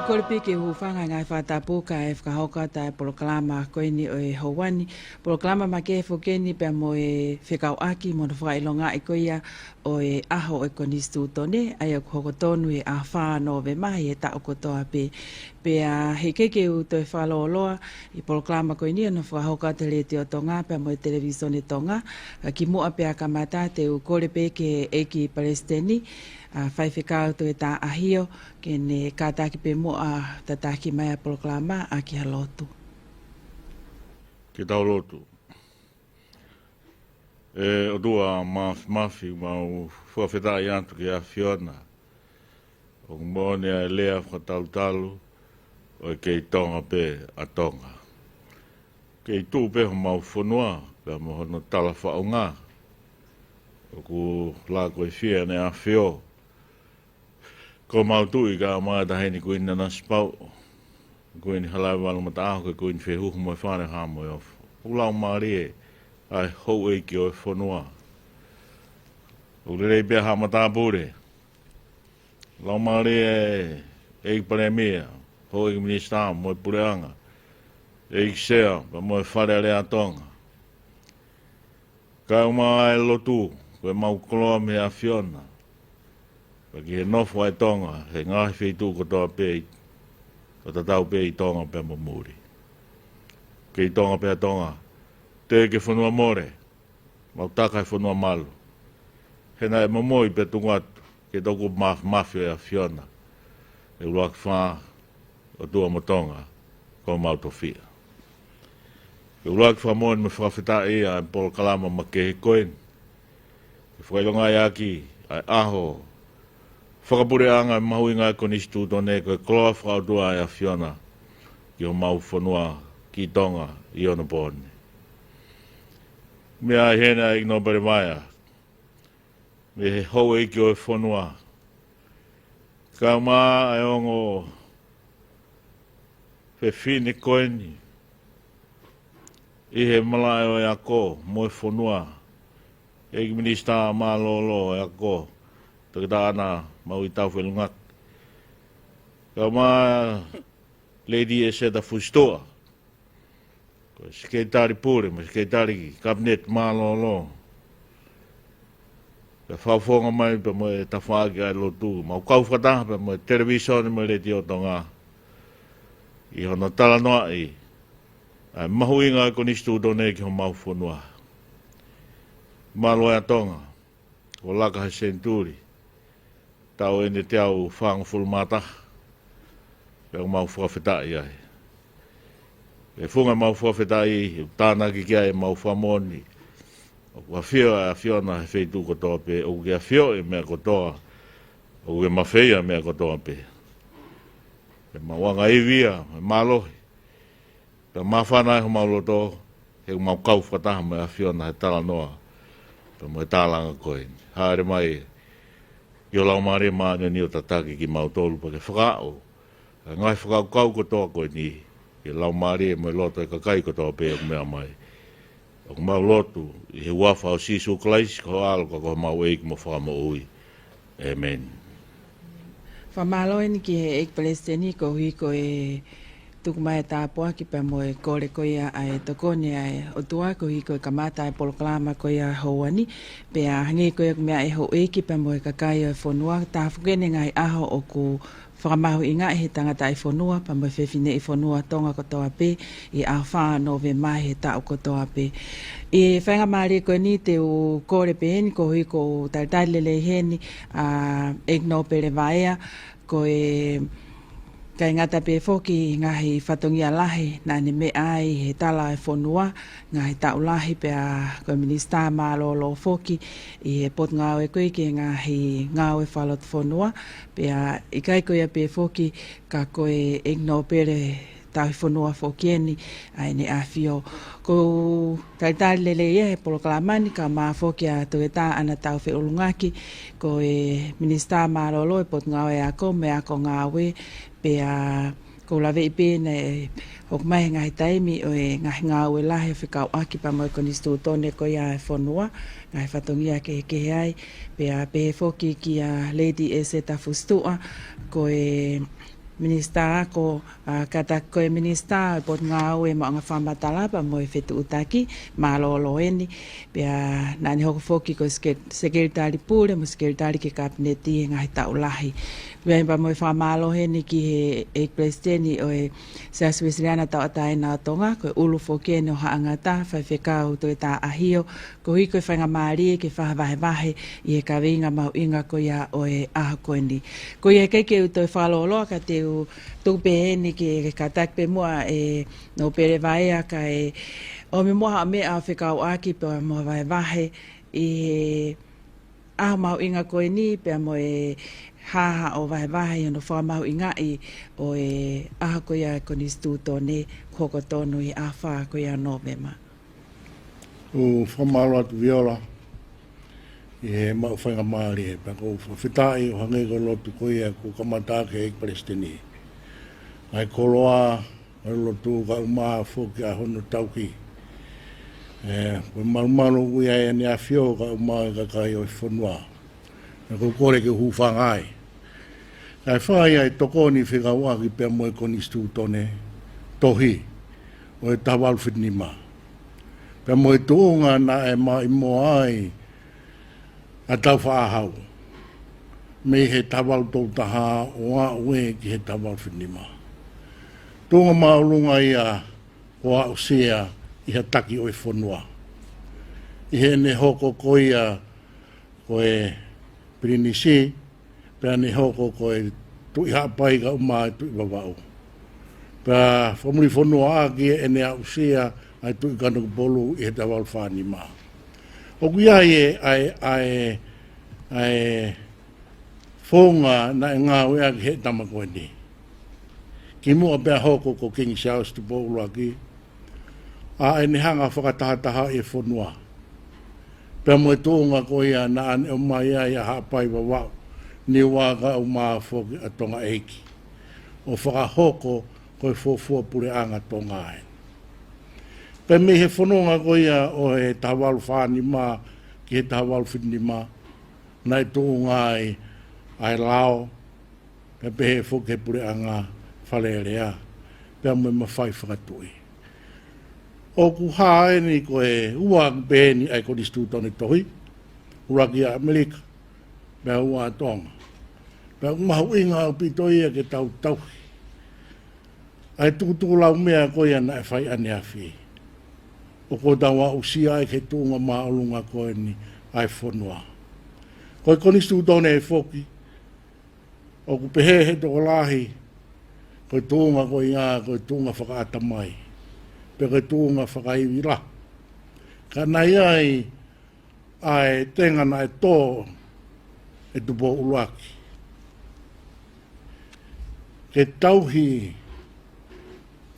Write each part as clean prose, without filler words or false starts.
Koripi ke hufanga ngai whatapuka e whakahoka tai polokalama koini o e hauani. Polokalama ma ke fukeni pe mo e faka'oaki mo na whakailonga i koia o e aho e Konisitutone ai o hokotonu e a whāno ve mahi e tau kotoa pe a he keke u toi whaloloa i polokalama koini o na whakahoka te le te o Tonga pe mo e televisione Tonga ki mua pe a kamata te u koripi ke eki Palestini whai whikau tu e tā Ahio ke ne kātaki pe mua tataki mai a polokalama a ki halotu. Ki tau lotu. E o tua mafi mau whawhetai atu ki a Fiona. O mone a lea whatautalu o e kei Tonga pe a Tonga. Kei tū pe ho mau Fonua pe mo hono tala whaonga. O ku la koe whia ne a Fio. Ko mau tui ka mai ta heni kuin na spau. Kuin halai walu mata aho kuin whehuhu mo e whane hamo e ofu. Laumalie ai hou e ki o e Fonua. O rei pia ha mata pure. Laumalie e pare mea. Hou e minister mo e pureanga. E sea mo e whare le a Tonga. Ka uma e lotu. Ko e mau koloa me a Fiona. Paki he nofo ai Tonga, he ngahi whitu kotoa pei, o tatau pei Tonga pe mo muri. Kei Tonga pe a Tonga, te ke Fonua more, mau taka e Fonua malu. He na e momoi pe tungatu, ke toku mafia e a Fiona, e Uluaki Fa, o tua mo Tonga, ko mau tofia. Ke Uluaki Fa moen me whakawhita ia e polokalama ma ke he koen. Ke whailonga i aki, ai Ahio, whakapureanga e mahu'inga Konisitutone ko e kloa whakaotua e a Fiona ki o mau Fonua ki Tonga i ona pōne. Mea hena i Nopele Vaea. Me he hou e ki o e Fonua. Ka maa e ongo whine koeni. I he Mala'e o e ako mo e Fonua. E ki minister Malolo e ako. Taka ana Maui Taufe'ulungaki. Ka maa Lady Eseta Fusitu'a. Ko sekretari pure, ma sekretari kabinet Malolo. Ka whauwhonga mai pa mo e tawhaaki ai lotu. Ma ukau whataha pa mo e televisione mo le ti o Tonga. I hono talanoa i. Ai mahu'inga Konisitutone ki ho mau Fonua. Malo e a Tonga. O Ulakai senturi. Tau ene te au whangafulu mata. Pea mau whawhetai ai. E whunga mau whawhetai, tāna ki kia e mau whamoni. O kua whio a Fiona he wheitu kotoa pe. O kia whio e mea kotoa. O kia mawhia mea kotoa pe. E mawanga iwia, e malohi. Pea mawhanai ho mau loto. He mau kau whataha mea Fiona he talanoa. Pea mo e tālanga koe. Haere mai Yo Laumalie Ma'oni'oni o tataki ki mau tolu pa ke whakao. Ngai whakao kau kotoa koe ni. Ke Laumalie mo loto e kakai kotoa pe o mea mai. O mau lotu i he wafa o sisu klaisi ko alo ko mau eik mo fakamo'oni. Amen. Whamaloeni ki he ek Palestini ko hui ko e tukumai tāpua ki pa mo e kore ko ia ai tokone ai o tua ko hui ko e kamata ai polokalama ko ia hauani. Pe a hangi ko ia mea e ho eki pa mo e kakai o Fonua. Tā whukene ngai aho o ku whakamahu'inga he tangata I Fonua, pa mo whewhine I Fonua Tonga kotoa pe, I awha no ve mai he tau kotoa pe. I whainga maari koe ni te o kore pe heni, ko hui ko taitalele heni, Nopele Vaea, ko kai ngata pe foki ngahi whatongia lahi na ne me ai he tala e Fonua ngahi tau lahi pe a koe minista Malolo foki I he pot ngau e koe ki ngahi ngau e whalot Fonua pe a I kai koe pe foki ka koe Nopele tau Fonua foki eni ai ne a fio ko taitari lele ia he polokalama ka maa foki a tueta ana Taufe'ulungaki ko minista Malolo e pot ngau e ako me ako ngawe pe a ko la ve pe ne ok mai ngai taimi o ngai ngau e lahe faka'oaki pa mo Konisitutone ko ia Fonua ngai fatongia ke ai pe a pe foki ki a lady Eseta Fusitu'a ko minista ko kata ko minista pot ngau e mga whamatala pa mo Fusitu'a Malolo eni pe nani hoko foki ko sekretari pule mo sekretari ke kabineti ngai taulahi Vien pa mo whamalo heni ki he presidenti o sa Swisriana tau atai na Tonga ko ulu foki no haangata fa fekau to ta Ahio ko hiko whanga malie ke whavahe I he kavinga mahu'inga ko ia o Ahio koeni ko ia keike to whalolo ka te tupe heni ki katak pe mua Nopele Vaea ka o me moha me a faka'oaki pe mo vahe I Ahio mahu'inga koeni pe mo haha o vahe no whamahu'inga o Ahio ko ia Konisitutone koko tonu I awha ko ia Novema. O whamalo atu Viola I he mau whainga maari he pa ko whitai o hange ko lotu ko ia ko kamatake e Palestini. Ai koloa ai lotu ka umaa whoki a hono Toki. Ko malumalo ui ai ni a whio ka umaa ka kai o Fonua. Na ko kore ke huwhangai. Ai whai ai tokoni whekauaki pe mo Konisitutone tohi o tawal whitnima. Pe mo tuunga na mai mo ai a tau whaahau. Me he tawal tau taha o a ue ki he tawal whitnima. Tuunga maulunga ia o a usia I ha taki o Fonua. I he ne hoko koia koe Pirinisi, pēr ne hoko koe tui hapai ka umai tui wawau. Pēr whamuri Fonua aki e ne au sia ai tui kanu bolu I he tawal whani maa. O kuia ai whonga na ngā wea ki he tamako ni. Ki mua pēr hoko ko King Charles tu Uluaki, a ne hanga whakataha E Fonua. Pea mo tōnga ko ia na ane o mai ai a hapai wawau ni waka o maa whoki a Tonga eiki. O whakahoko ko e fōfua pure anga Tonga ai. Pea me he whanonga ko ia o he tawalu whani maa ki he tawalu whitni maa. Nai tōnga ai lao. Pea pe he whoki he pure anga whalerea. Pea mo mawhai whakatui. O ku hae ni ko e ua bēni ai Konisitutone tohi, uraki a Amerika, mea ua Tonga. Mea mahu'inga au pitoia ke tau tauhi. Ai tukutuku lau mea ko ia na e whai ane awhi. O ko tawa usia ai ke tūnga maolunga ko e ni ai Fonua. Ko e Konisitutone e whoki, o ku pehe he toko lahi, ko e tūnga ko ia, ko e tūnga whakaata mai. Peke tūnga faka'ivila. Ka nai ai tengana e tō e tupo Uluaki. Ke tauhi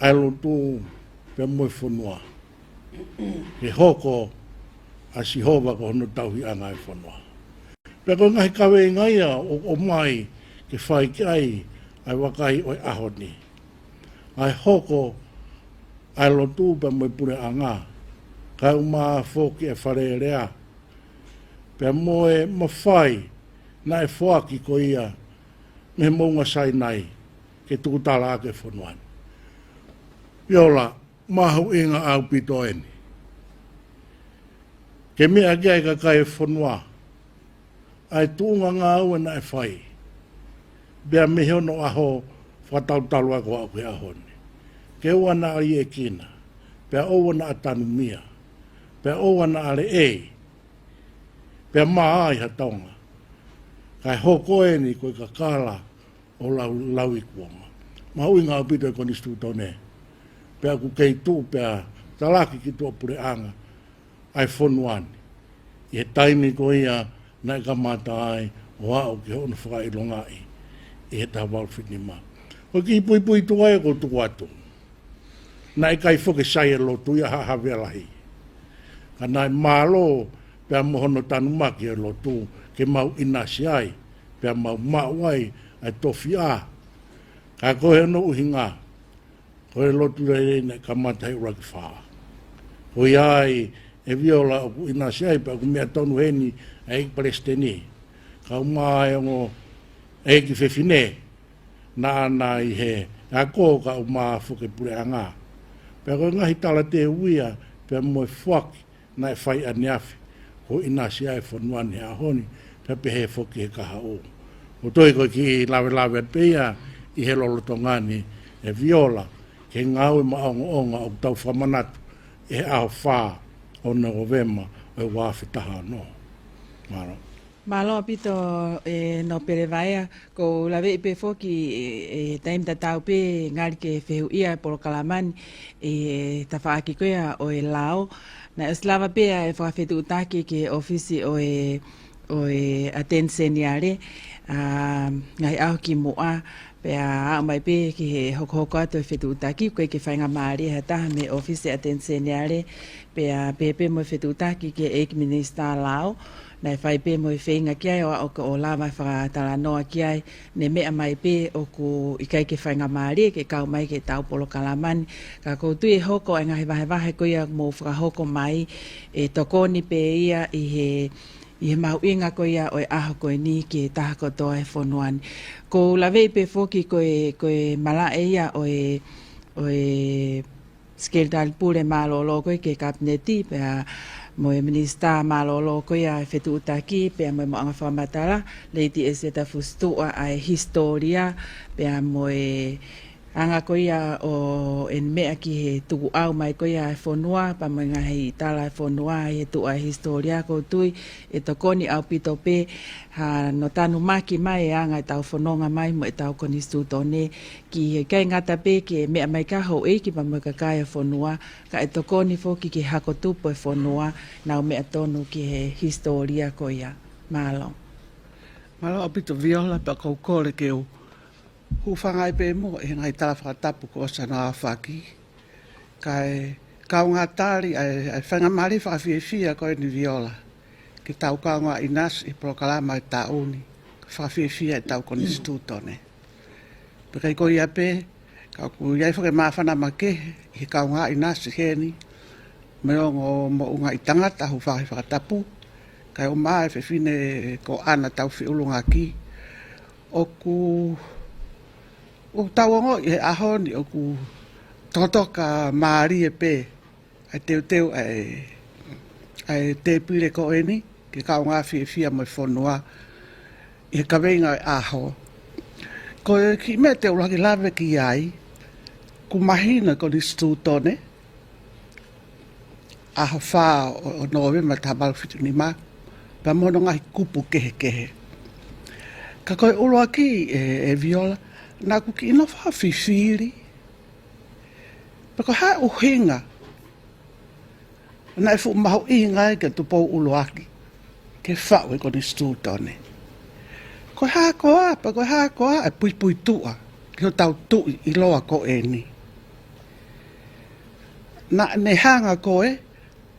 ai lotu pe moe Fonua. Ke hoko a sihova ko hono tauhi anga e Fonua. Peko ngahi kawe ngaia o mai ke whai ai ai wakai o ahoni. Ai hoko ai lotu pe mo pure anga ka uma foki e whare rea pe mo e mawhai na e whoaki ko ia me mounga sai nai ke tukutala ake Fonuan Viola mahu'inga au pitoeni ke mea kia ka kai Fonua ai tuunga ngā ua na e whai bea me hono aho whatautalu ako au ke ahone. Ke wana ali e kina, bea owana atanu mia, bea owana ale bea maa iha Tonga. Kai hoko e ni koe ka kala o lau i kuonga. Mahu'inga o pito e Konisitutone. Pea ku kei tu, pea talaki ki tua pure anga. Ai Fonuani. I he taimi ko ia na i ka mata ai o hao ki hono faka'ise'isa. I he taha walwhini ma. Ko ki pui tua e ko tuku atu. Na i kai whoke sai e lotu ia haha lahi. Ka nai Malolo pea mohono tanu maki e lotu kemou inasi ai. Pea mahu'inga ai tofi'a. Ka kohe no uhinga. Kohe lotu rei ne ka mata Uluaki Fa. Koe ai e Viola o ku inasi ai pa ku mea tonu heni e ik palestini. Ka umai o e ki whewhine na ana i he. Ka ko ka umai whuke pure anga. Pea koe ngahi tala te uia pea moe whaki na e whai aniafi. Ko inasi ai Fonua ni ahoni pea pehe whuke he kaha o. O toi koe ki lawe at peia i he lolotongani e Viola ke ngau e maonga o Taufe'ulungaki e Ahio wha o na Novema o wafi taha no. Maro. Malo pito Nopele Vaea ko lawe pe foki taim tatau pe ngari ke feu'ia polokalama tafa'aki koia o lao na eslava pe e whakawhetu'utaki ke ofisi o atenseniare ngai au ki moa pe a mai pe ki hoko atu e whetu'utaki koe ke whainga maari ha taha me ofisi atenseniare pe a pepe mo whetu'utaki ke ek minister lao na fai pe mo whainga ki ai o la mai talanoa ki ai ne mea mai pe o ku ikai ke whainga maari ke kau mai ke tau polokalama ka koutu e hoko e ngahi vahe koia mo whakahoko mai e tokoni pe ia i he mahu'inga koia o e aho koe ni ki taha kotoa e Fonuani. Ko lawe pe foki koe Mala'e ia o e skeldal pure Malolo koe ke kabineti pe mo e minista Malolo koia e whetu'utaki pe mo e mo'anga whamatala Lady Eseta Fusitu'a ai historia pe mo e anga koia o en mea ki he tuku'au mai koia e Fonua pa mo ngahi tala e Fonua he tu'a historia ko tui e tokoni au pito pe ha no tanu maki mai e anga e tau whanonga mai mo e tau Konisitutone ki he kai ngata pe ki mea mai ka hou eiki pa mo ka kai e Fonua ka e tokoni foki ki hako tupo e Fonua na o mea tonu ki he historia koia malo. Malo apito Viola pa kaukole ke o hufanga pe mo e ngai tala whakatapu ko sana whaki. Kai kaunga tari ai whanga mari whakawhiawhia koe ni Viola. Ki tau kaunga inas i polokalama i tauni. Whakawhiawhia i tau Konisitutone. Pekai ko ia pe, ka ku iai whake mawhana make i kaunga inas i heni. Merongo mo unga i tangata hu whakatapu. Kai o maa e whewhine ko ana Taufe'ulungaki. O ku o tauongo i he ahoni o ku totoka maari e pe ai teu ai te pire ko eni ke ka ngā fia mo Fonua i he kaweinga e Ahio ko ki me te ulakai lawe ki ai ku mahina Konisitutone Ahio Fa o Novema taha ni ma pa mono ngahi kupu kehe ka koe Uluaki e Viola na ku ki ina whawhiwhiri. Pako hae uhinga. Na e fu mahu'inga e ke tupo Uluaki. Ke whau e Konisitutone. Ko hae koa, pako hae koa e pui tu'a. Ki o tau tu'i i loa ko e ni. Na ne hanga koe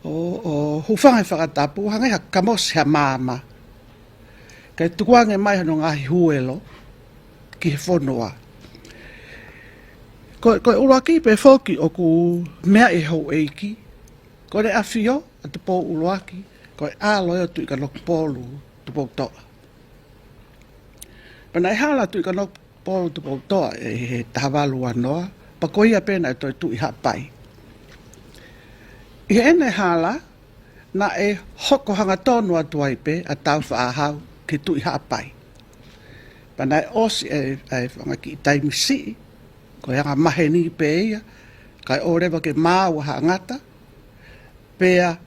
o hufanga whakatapu hanga ha kamosi ha mama. Kei tukuange mai hano ngahi huelo. Ki he Fonua. Ko Uluaki pe foki o ku mea e hou eiki. Ko ne awhio a te pō Uluaki. Ko e aloia tu i ka nok pōlu tu pō toa. Pana e hala tu i ka nok pōlu tu pō toa e he tahawalu anoa. Pa ko ia pena e toi tu i hapai. I ene hala na e hoko hanga tonu atu ai pe a tau whaahau ki tu i hapai. Panai osi e whangaki i taimisi, ko hanga maheni pe ia, kai o rewa ke māua ha ngata, pea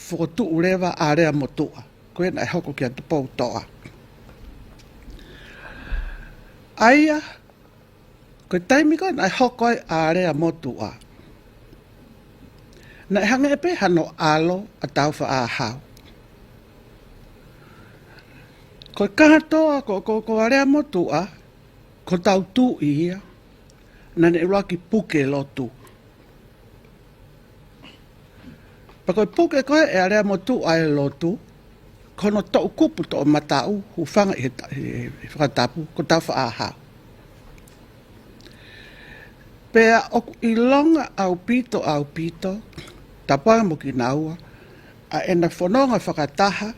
whokotu rewa a rea motua. Koe nai hoko ki a tupou toa. Aia, koe taimiko nai hoko a rea motua. Nai hanga e pe hano alo a tauwha a hau. Koe kahatoa ko a rea motua, ko tau tu ia, na ne Uluaki puke lotu. Pa koe puke koe e a rea motua e lotu, kono tau kupu to matau, hu whanga i whakatapu, ko tau wha aha. Pea oku i longa au pito, tapuanga mo ki naua, a ena whanonga whakataha,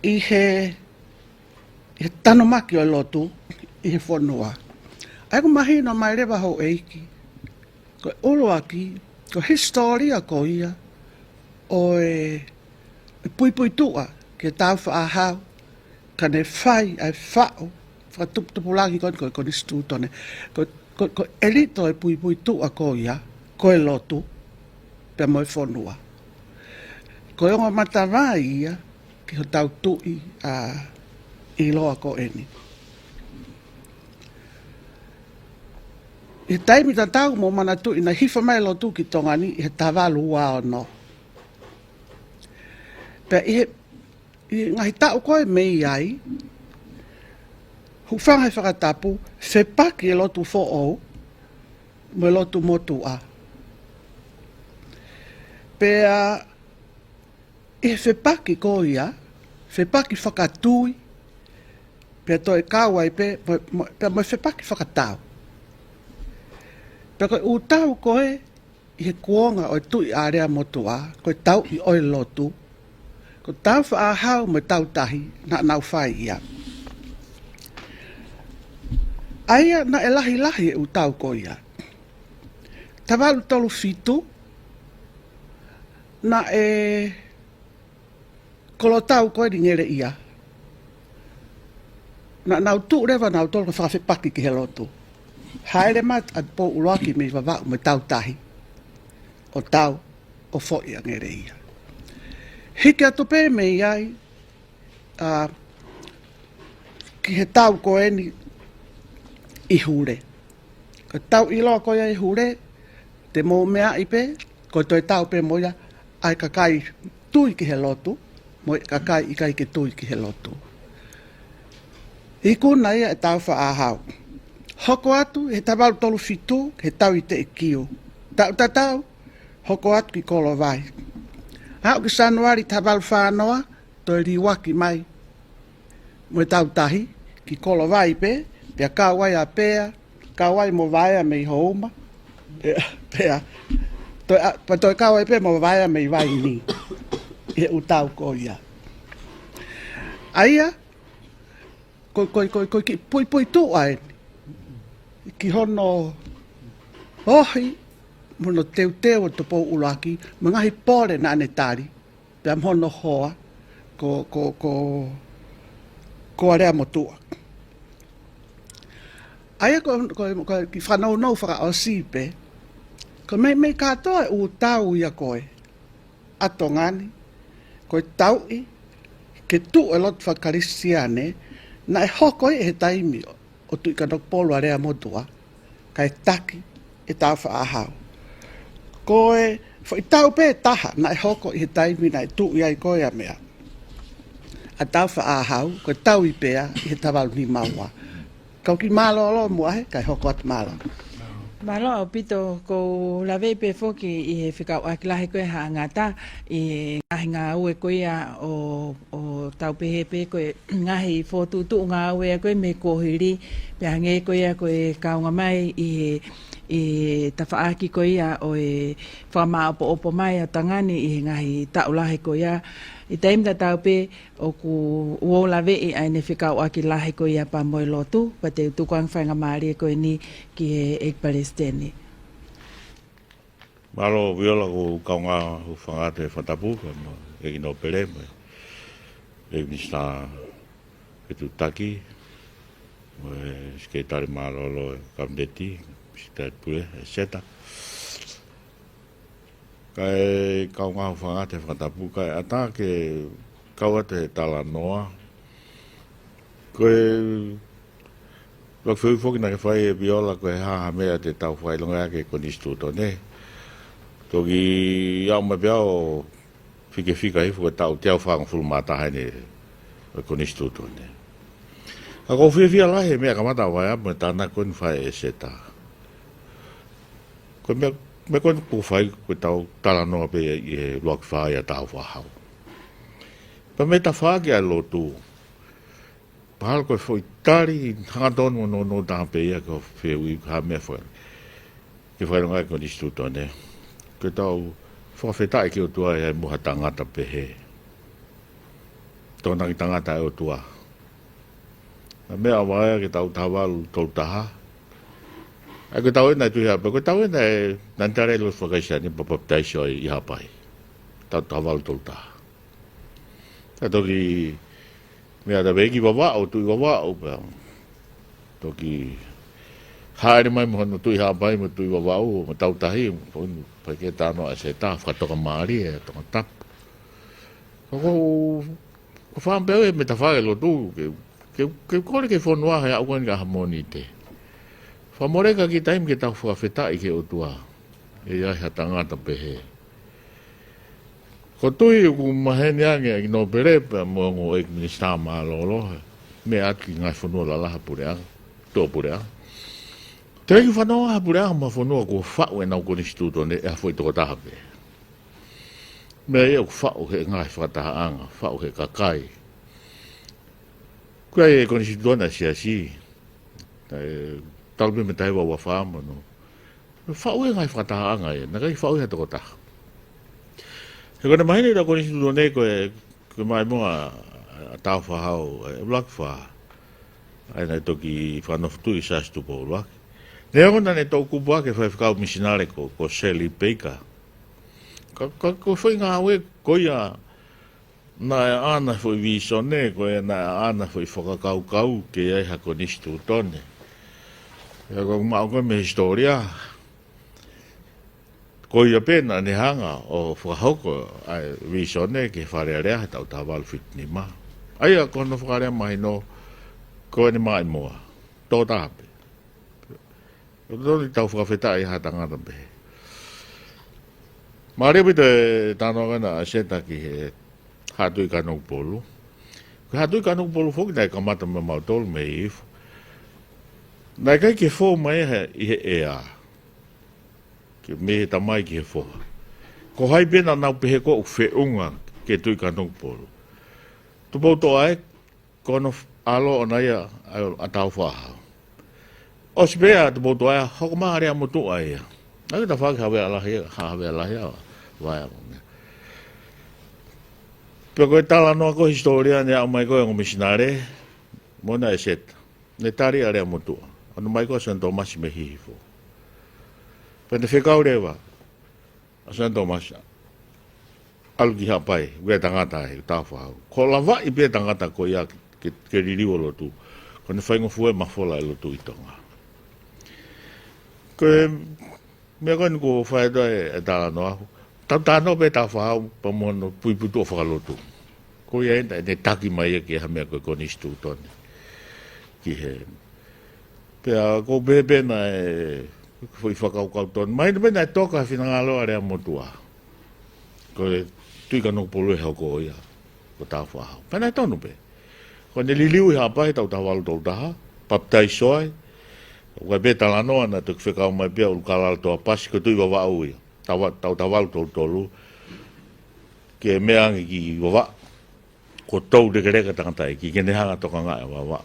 i he tanomaki o lotu, i he Fonua. Ai ko mahino mai rewa ho eiki, ko Uluaki, ko historia ko ia, o e puipuitu'a, ke tau whaahau, ka ne whai ai whao, whakatupulaki koe Konisitutone, ko elito e puipuitu'a ko ia, ko e lotu, pe moi Fonua. Ko e onga matawai ia, ki ho tau tui i loa ko eni. I taimi ta tau mo mana tui, na hifa mai lotu ki Tonga ni, i he tawalu ua o no. Pe i ngahi tau koe mei ai, hu whangai whakatapu, whepaki e lotu fo au, me lotu motua. Pea, i he whepaki ko ia, whepaki whakatui, pea toi kāwai pe mo whepaki whakatau. Pea koe utau koe, i he kuonga o tui a rea motua, koe tau i oi lotu, ko tau whaahau me tau tahi, na nau whai ia. Aia na e lahi e utau ko ia. Tawalu tolu fitu, na e kolotau koe ni ngere ia. Na nau tu rewa nau tolu ka whakawhepaki ki he lotu. Haere mat at po Uluaki me wawau me tau tahi. O tau, o fhoi a ngere ia. Hike atu pē me iai, ki he tau koe ni i hure. Ko tau iloa koe i hure, te mō mea i pē, ko toi tau pē moia, ai kakai tui ki he lotu, moi kakai i kai ke tui ki he lotu. I kuna ia e tau wha ahau. Hoko atu, he tawalu tolu fitu, he tau i te e kiu. Tau, hoko atu ki kolo vai. Hau ki sanuari tawalu whanoa, toi riwaki mai. Mo tau tahi, ki kolo vai pe, pea kāwai a pea, kāwai mo Vaea me i houma. Pea, toi kāwai pe mo Vaea me i vai ni. E utau ko ia. Aia, koi ki pui tu ai. Ki hono ohi, mono teu o topo Uluaki, mangahi pore na ane tari, pea mono hoa, ko area motua. Aia ko ki whanau nou whakaosi pe, ko mei katoa e utau ia koe, ato ngani, koe tau i, ke tu e lot whakarisiane, na e hoko e he taimi o tui ka polo area motua, ka e taki e tau whaahau. Koe, i tau pe taha, na e hoko i he taimi na e tu iai koe a mea. A tau whaahau, koe tau i pea i he tawalu ni maua. Kau ki Malolo mua he, kai hoko atu Malolo. Malolo pito ko lawe pe foki i he faka'otua lahe koe ha ngata i ngahi ngā ue koe o tau pehe pe koe ngahi fotutu ngā ue koe me kohiri pe hange koe kaunga mai i tawhaaki koe o e whamā opo mai a tangani i ngahi taulahe koe I taimta tau pe o ku uola vei ai ne faka'otua lahe koe pa moi lotu pa te tuku'au whainga malie koe ni ki he ek Palestine. Malo Viola ko kaunga hu whangate whatapu, e Nopele, e nista e tu Toki, Skaitari Malolo, Kamdeti, Sita Pule, Eseta. Kai kau ngā whanga te whatapu, kai ata ke kaua te talanoa. Koe Whakawhiu whoki na ke whai e Viola koe haha mea te Taufe'ulungaki Konisitutone. Toki iau mai pia o whika hifu koe tau te au whangawhulu mātahane o Konisitutone. Ka kou whia lahe mea ka mata Vaea me tāna koe ni whai Eseta. Koe me koe ku whai koe tau talanoa pe i he Uluaki Fa ia tau whahau. Pa me ta whake ai lotu. Pahal koe foi tari hangatonu no tāpe ia ko whiu ha mea whai. Ke whainongai Konisitutone. Koe tau whawhetai ki o tua e muha tangata pe he. Tōnaki tangata e o tua. Na mea Vaea ke tau tawalu tau taha. Ai koe tau e nai tui hapa. Koe tau e nai nantare lo whakaisa ni papaptaisio i hapai. Tau tawalu tau taha. Ta toki mea ta veki wawao tui wawao. Toki haere mai mohano tui hapai mo tui wawao mo tau tahi. Pai ke tānoa Eseta whakatoka malie e tonga tapu. Ko whampeo e me ta whare lo tu. Ke kore ke Fonua hea uan ka hamoni te. Whamoreka ki taim ke tau whawhetai ke o tua. E iai ha tangata pehe. Ko tui ku mahene ange i Nopele pe mongo e minista Malolo. Me ati ngai Fonua lalaha pureanga. Tō pureanga. Te reki whanoa pureanga ma Fonua ko whau e nau Konisitutone e hafoi toko taha pe. Me e ku whau he ngai whataha anga. Whau he kakai. Kua e Konisitutone si. Talbe me tai wa whama no. Whau e ngai whataha anga e. Nakai whau he toko taha. He kona mahine da Konisitutone koe mai mua a tau whahau e Uluaki Fa. Ai nei toki whanoftu i sastu po Uluaki. Ne ona ne tau kupua ke whakau misinare ko Seli Peika. Ko whai ngā ue koia na e ana whai visone, koe na e ana whai whakakau ke ei ha Konisitutone. Ia ko mau koe me historia. Ko ia pena ne hanga o whakahoko ai visone ke wharearea he tau tawalu whitni ma. Aia kono whakarea mai no koe ni mai moa. Tō tāpe. Tōni tau whakawhetai ha tangata pehe. Mārea pita tānoa kana Eseta ki he hatui kanok polu. Ko hatui kanok polu whoki nai kamata me mautolu me ifu. Nai kai ke whō mai i he ea. Me he tamai ki he whoha. Ko hai pena nau pehe ko whiunga ke tui kanok polu. Tupou tō ai, kono alo o naia a tau whahau. O spea tupou tō ai, hoko maa rea matu'aki ia. Nau ta whaki hawe alahi a Vaea. Pea koe talanoa ko historia ne au mai koe o misinare, mona Eseta. Ne tari a rea matu'a. Anu mai koe santo masi me hihifo. Pene whekau rewa, a santo masi, alu ki hapai, ue tangata he, tā whahau. Ko lawa i pia tangata ko ia ke ririwa lotu, ko ne whaingo fue mawhola e lotu i Tonga. Koe, mea koe ni ko whaedoa e talanoa, tau tānoa pe tā whahau, pa mono puiputu o whakalotu. Ko ia enda, ne taki mai e ki ha mea koe Konisitutone. Ki he. Pea, ko bebena e, foi whakaukau tonu. Mai ni pena e toka whinangaloa rea motua. Koe tui ka nok polu e hau ko ia. Ko tā whahau. Pena e tonu pe. Ko ne liliu i hapai tau tawalu tau taha. Paptai soai. Koe pe talanoa na tuk whekau mai pia ulu kalala toa pasi. Ko tui wawau ia. Tau tawalu tau tolu. Ke meangi ki wawa. Ko tau rekereka tangatai ki. Ke nehanga toka ngai wawa.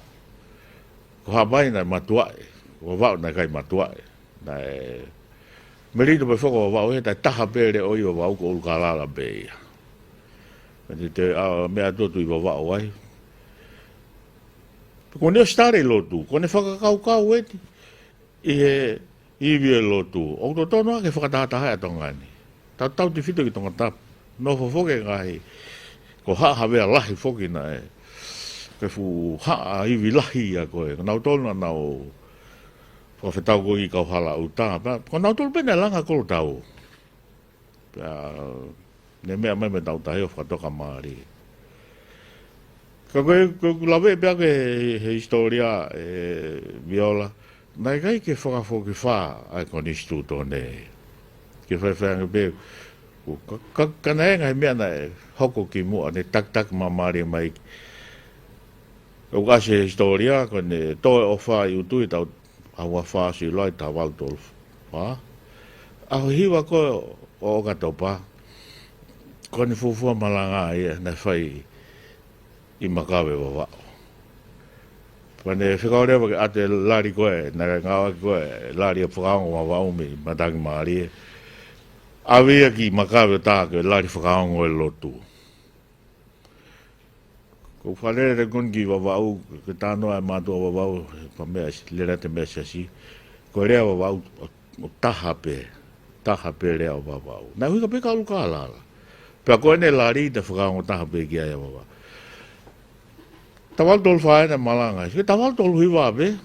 Ko hapai na matu'aki. Wawa na kai matu'aki. Nai merito pe whako wau he tai taha pere o iwa wau ko ulukalala pe ia. Kani te mea totu iwa wau ai. Kone o stare lotu, kone whakakau eti. I he iwi e lotu. O to tono ake whakatahataha e tongani. Tau ti whito ki tonga tapu. No whoke ngahi. Ko haha wea lahi whoki na e. ke fu ha I vilahi a koe. Nau tolu na o whawhetau ko I kau hala u tā. Ko nau tolu pene langa kolo tau. Ne mea mai me tau tahi o whakatoka maari. Ka koe lawe pia ke he historia Viola. Nai kai ke Uluaki Fa ai Konisitutone. Ke whaiwhanga pia. Ka naenga he mea na hoko ki mua ne tak mamari mai. O kase historia ko ne toe o wha I utui tau awa wha si loi ta waltol wha. Aho hiwa ko o katopa. Ko ni fufua malanga ia na whai I makawe wa wao. Pane whikaorewa ke ate lari koe, na ngawa koe, lari a whakaongo wa wao me matangi maari. Awea ki makawe tā ke lari whakaongo lotu. Ko whalere kungi wa wao, ke tānoa mātua wa wao, pa mea lera te mea siasi, ko rea wa wao o taha pe rea wa wao. Nā huika pe ka aluka alala. Pea koe ne lari te whakaongo taha pe ki aia wa wao. Tawal tolu whaena malanga. Ke tawal tolu hiwa be.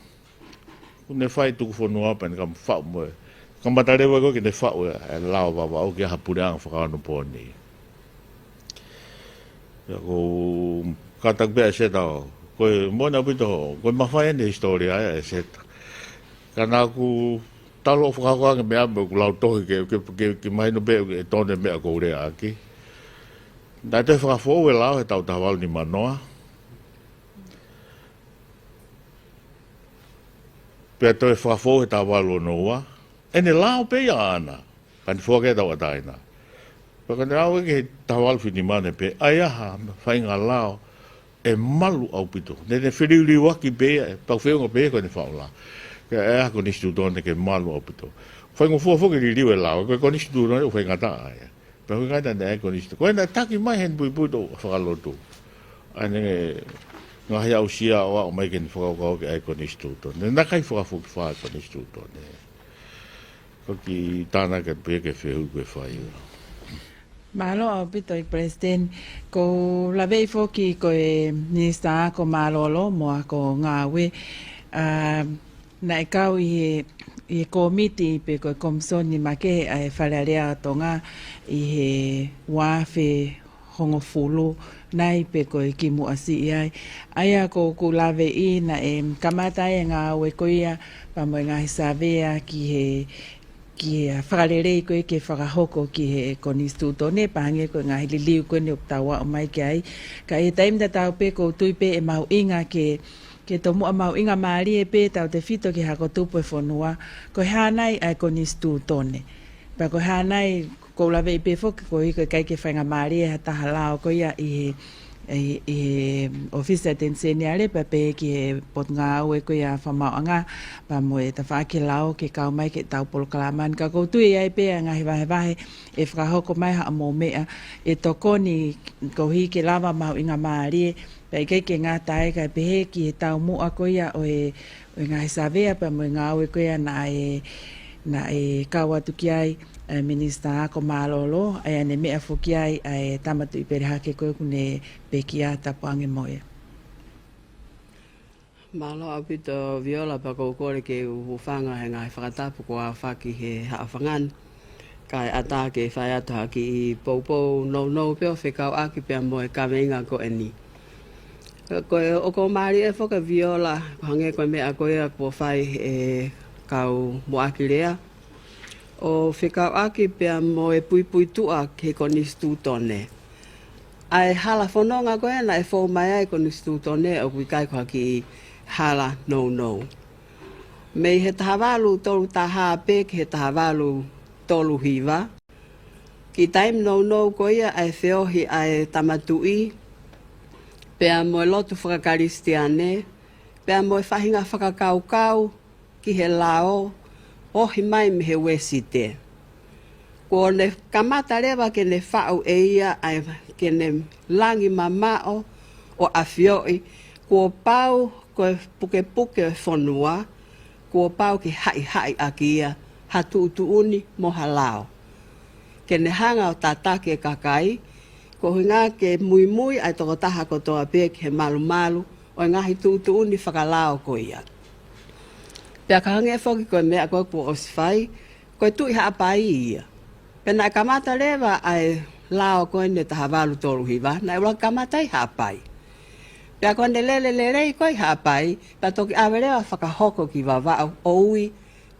Kune whai tuku Fonua pen kam whau moe. Kam matarewa ko ke te whau e lao wawa o ke hapureanga whakaano pōni. Ko katak be Eseta o. Koe mona pito, koe mawhai ene historia e Eseta. Kana ku talo o whakakoanga mea me ku lau tohi ke mahino be e tone mea ko urea aki. Nā te whakafo e lao he tau tawal ni manoa. Pea toi whakafo he tā walo noa. E ne lao pe ia ana. Pani whoke tau ataina. Paka ne au eke he tā walo whini mane pe. Ai aha, whainga lao. E malu au pito. Ne whiriuri waki pe, pau whiunga pe koe ne whaula. Ke e a Konisitutone ke malu au pito. Whainga whoke li riwe lao. Koe Konisitutone u whainga tā aia. Pea koe kaita ne e Konisitutone. Koe na taki mai hen pui to whakalotu. Ane ngahi au sia o mai ken whakakau ke ai Konisitutone. Nā kai Uluaki Fa Konisitutone. Ko ki tāna ke pe ke whehu ke whai. Malolo pito I president ko lawe foki ko minista ko Malolo mo ko ngawe na kau I komiti pe ko komsoni make ai falarea Tonga I he wafe hongo fulu nai pe ko ki mu asi ai aya ko lawe I na kamata e nga we ko ia pa mo nga Vaea ki whakarere koe ke whakahoko ki he Konisitutone pahange koe ngā hililiu koe ne uktawa o mai ki ai. Ka e taimda tau pe ko tuipe e mahu'inga ke to mua mahu'inga malie pe tau te whito ki hako tupu e Fonua. Ko hānai ai Konisitutone. Pa ko hānai ko lawe I pe whoki ko I koe kai ke whainga malie ha taha lao ko ia ofisa tenseniare pa pe ki pot ngā ue ko ia whamaoanga pa mo e ta whaake lao ke kau mai ke tau polokalama ka koutu I ai pe ngahi wahe e whakahoko mai ha mo mea e tokoni ko hi ke lava mahu'inga malie pa I ke ngā tae ka pe he ki tau mua ko ia o ngahi Vaea pa mo ngā ue ko ia na e kaua tuki ai minista ko Malolo ai ne mea foki ai tamatu I perehake koe kune pekia tapuange moe. Malo apito Viola pa ko kore ke ufanga he ngai whakatapu ko a whaki he haafangan. Kai ata ke whaiata ki poupou no peo faka'otua pia moe kamenga ko eni. Koe o ko mari e whaka Viola hange koe mea koe a ko whai e kau moaki rea. O faka'otua pia moe pui tu'a ke Konisitutone. Ai hala whanonga koe na e whau mai ai Konisitutone o kui kai koha ki hala no. Mei he tahawalu tolu taha pe ki he tahawalu tolu hiwa. Ki taim no koe ia ai whiohi ai tamatu'i. Pea moe lotu whakakaristiane. Pea moe whahinga whakakaukau ki he lao. Ohi mai me he wesite. Ko ne kamata rewa ke ne whau e ia ai ke ne langi mamao o awhioi. Ko pau ko puke Fonua. Ko pau ki hai aki ia hatu'utu'uni mo halao. Ke ne hanga o tatake kakai. Ko hinga ke mui ai toko taha ko toa pe ke malu o ngahi tu'uni whakalao ko ia. Pea ka hange whoki koe mea koe po o sifai, koe tui haa pai ia. Pena e kamata lewa ai lao koe ne taha walu toru hiwa, na e wala kamata i haa pai. Pea koe ne lele koe haa pai, pea toki awe lewa whakahoko ki wawau o ui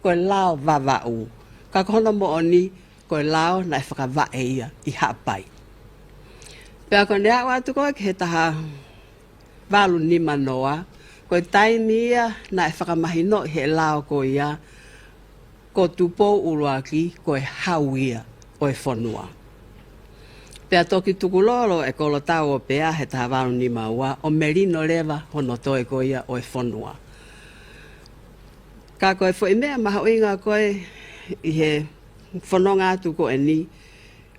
koe lao wawau. Ka kono mo'oni koe lao na e whakawae ia i haa pai. Pea koe ne awa atu koe ki he taha walu ni manoa, koe taimi ia na e whakamahino he lao ko ia, ko tupou uluaki koe hau ia o e Fonua. Pea toki tukulolo e kolo tau o pea he taha walu ni maua, o merino lewa hono toe ko ia o e Fonua. Ka koe fo i mea mahu'inga koe i he whanonga atu ko e ni,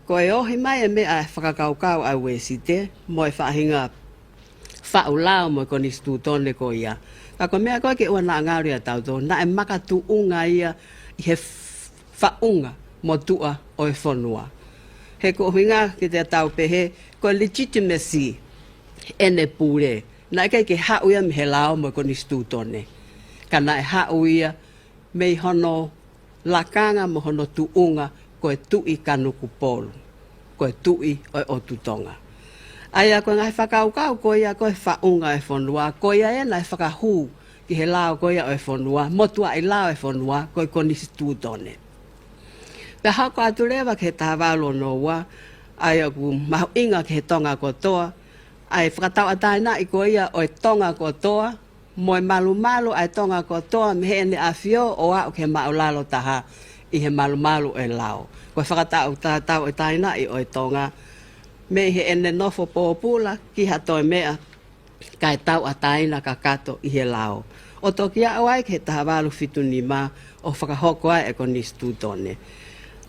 koe ohi mai e mea e whakakaukau au e site, mo e whahinga whaulao mo e Konisitutone ko ia. Ka koe mea koe ke ua na ngāri a tauto, na e makatu'unga ia i he whaunga mo tu'a o e Fonua. He ko hinga ki te tau pehe, koe legitimacy ene pure, na e kai ke hau ia me he lao mo e Konisitutone. Ka na e hau ia me hono lakanga mo hono tu'unga koe tu'i kanuku polu, koe tu'i o Tonga. Aia koe ngai whakaukau koe ia koe whaunga e Fonua, koe ia e nai whakahu ki he lao koe ia o e Fonua, motua i lao e Fonua koe Konisitutone. Pea hako atu lewa ke he taha walo noua, aia ku mahu'inga ke he tonga kotoa, ai whakatau ataina i koe ia o e tonga kotoa, mo e malu ai tonga kotoa, me he ene Ahio o au ke maulalo taha i he malu e lao. Koe whakatau tau e taina i o e tonga, me he ene nofo pōpula ki hatoe mea kai tau ataina ka kato i he lao. O toki au ai ke he taha walu fitu ni ma o whakahoko ai e Konisitutone.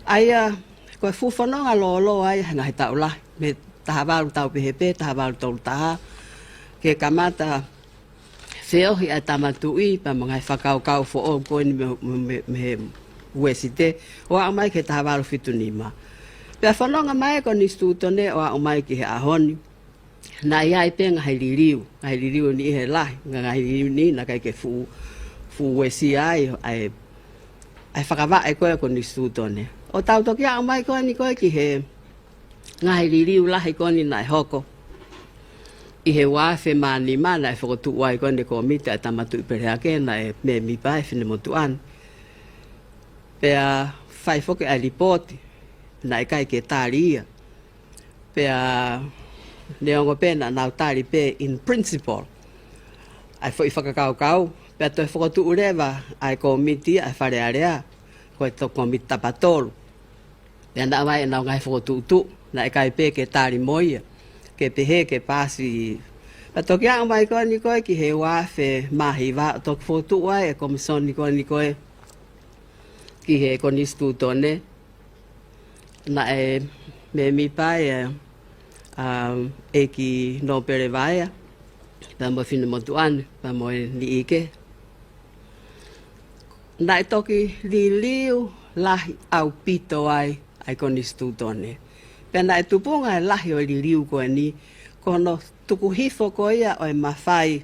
Aia, koe fuwhanonga lolo ai ngahi tau lahi, me taha walu tau pehepe, taha walu tolu taha, ke kamata whiohi ai tamatu'i, pa mga whakaukau fo o koe ni me he uesite, o au mai ke taha walu fitu ni ma. Pea whanonga mai Konisitutone o au mai ki he ahoni, na iai pe ngahi liriu ni he lahi, ngahi liriu ni na kai ke fu uesi ai whakawa e koe Konisitutone. O tau toki au mai koe ni koe ki he ngahi liriu lahi koe ni nai hoko, i he wafe mani mana e whakotu'ua i koe ni komite a tamatu i pereake na e me mi pae whine motuan. Pea whai whoke ai ripoti, na e kai ke tāri ia. Pea neongo pena nau tāri pe in principle. Ai fo i whakakaukau, pea toi whakotu'u rewa ai komiti ai wharearea, koe to komiti tapatolu. Pea na mai e nau ngai whakotu'u, na e kai pe ke tāri moia, ke pehe ke pasi. Pea toki au mai koe ni koe ki he wafe mahi wa, toki whakotu'u ai e komisoni ni koe ki he Konisitutone, na e me mi pae e ki Nopele Vaea, pa mo whine motuan, pa mo ni ike. Na e toki li liu lahi au pito ai Konisitutone. Pea na e tupunga e lahi o li liu koe ni, kono tukuhifo koe ia o e mawhai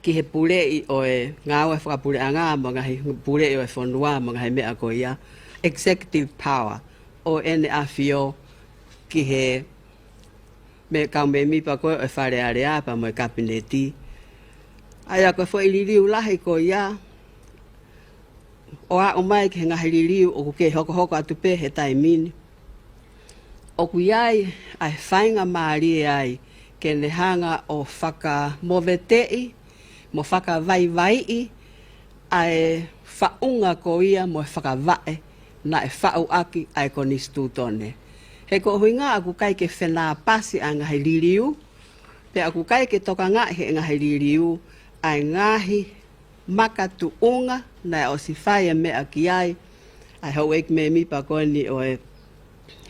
ki he pulei o e ngāua e whakapulea ngā, mo ngahi pulei o e Fonua, mo ngahi mea koe ia, executive power o ene Ahio ki he me kau me mipa koe o e wharearea pa mo e kabineti. Aia koe fo i liriu lahi koe ia, o a o mai ki he ngahi liriu o kuke hoko atu pe he taimini. O ku iai ai whainga malie ai ke ne hanga o whakamovetei, mo whakavaivai ai whaunga ko ia mo e whakavae na e whau'aki ai Konisitutone. He ko huinga aku kai ke whenā pasi a ngahi liriu, pe aku kai ke toka ngā he ngahi liriu, ai ngahi makatu'unga na e o si whai e mea ki ai hau eki me mipa koe ni o e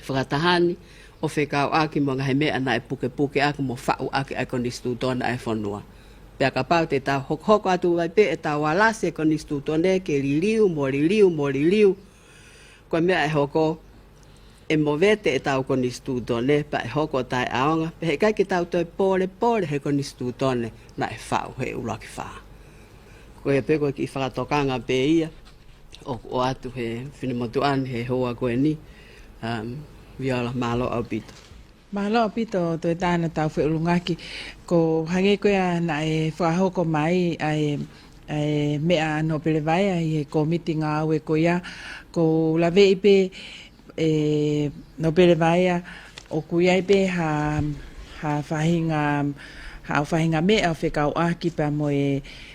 whakatahani, o faka'otua mo ngahi mea na e puke aku mo whau'aki ai Konisitutone ai Fonua. Pea ka pau te tau hoko atu vai pe e tau walase e Konisitutone ke liriu, mo liriu, koe mea e hoko e movete e tau Konisitutone pa e hoko tai aonga pe he kaikki tau toi pole he Konisitutone na e whau he Uluaki Fa. Ko e peko ki whakatokanga pe ia o atu he whinimotuani he hoa koe ni Viola Malolo au pito. Mahalo pito to tāna Taufe'ulungaki ko hange koea na e whahoko mai ai mea Nopele Vaea i he komiti ngā aue koea ko lawe ipe Nopele Vaea o kuia ipe ha whahinga mea o faka'otua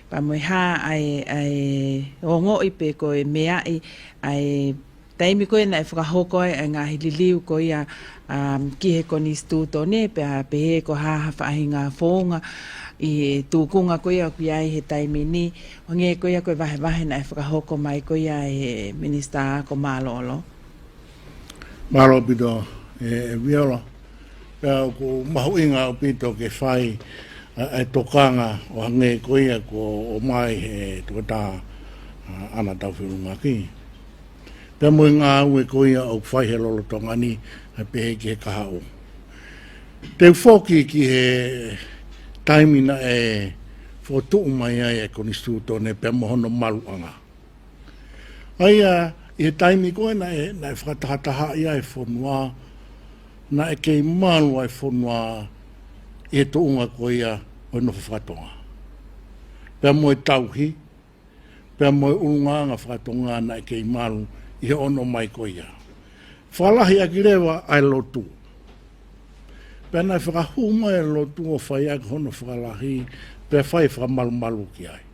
pa moe ha ai ongo ipe ko e mea ai taimi koe na e whakahoko ai ngā hililiu ko ia ki he Konisitutone pe he ko ha whahinga whonga i tūkunga ko ia ki ai he taimi ni. O nge ko ia koe wahe na e whakahoko mai ko ia he minista ko Malolo. Malolo pito Viola. Pea ko mahu'inga o pito ke whai e tokanga o hange ko ia ko o mai he tuku'au ana Taufe'ulungaki. Pea mo ngā ue ko ia o whai he lolo tongani a pehe ki he kahau. Te whoki ki he taimina e whotu'u mai ai e Konisitutone pea mohono malu'anga. Aia i he taimi koe na e whakatahataha ia e Fonua na e kei malu ai Fonua i he tu'unga ko ia o no whakatonga. Pea mo e tauhi, pea mo e ulunganga whakatonga na e kei malu i he ono mai ko ia. Whalahi aki rewa ai lotu. Pea nai whakahuma e lotu o whai aki hono whalahi, pea whai whakamalu ki ai.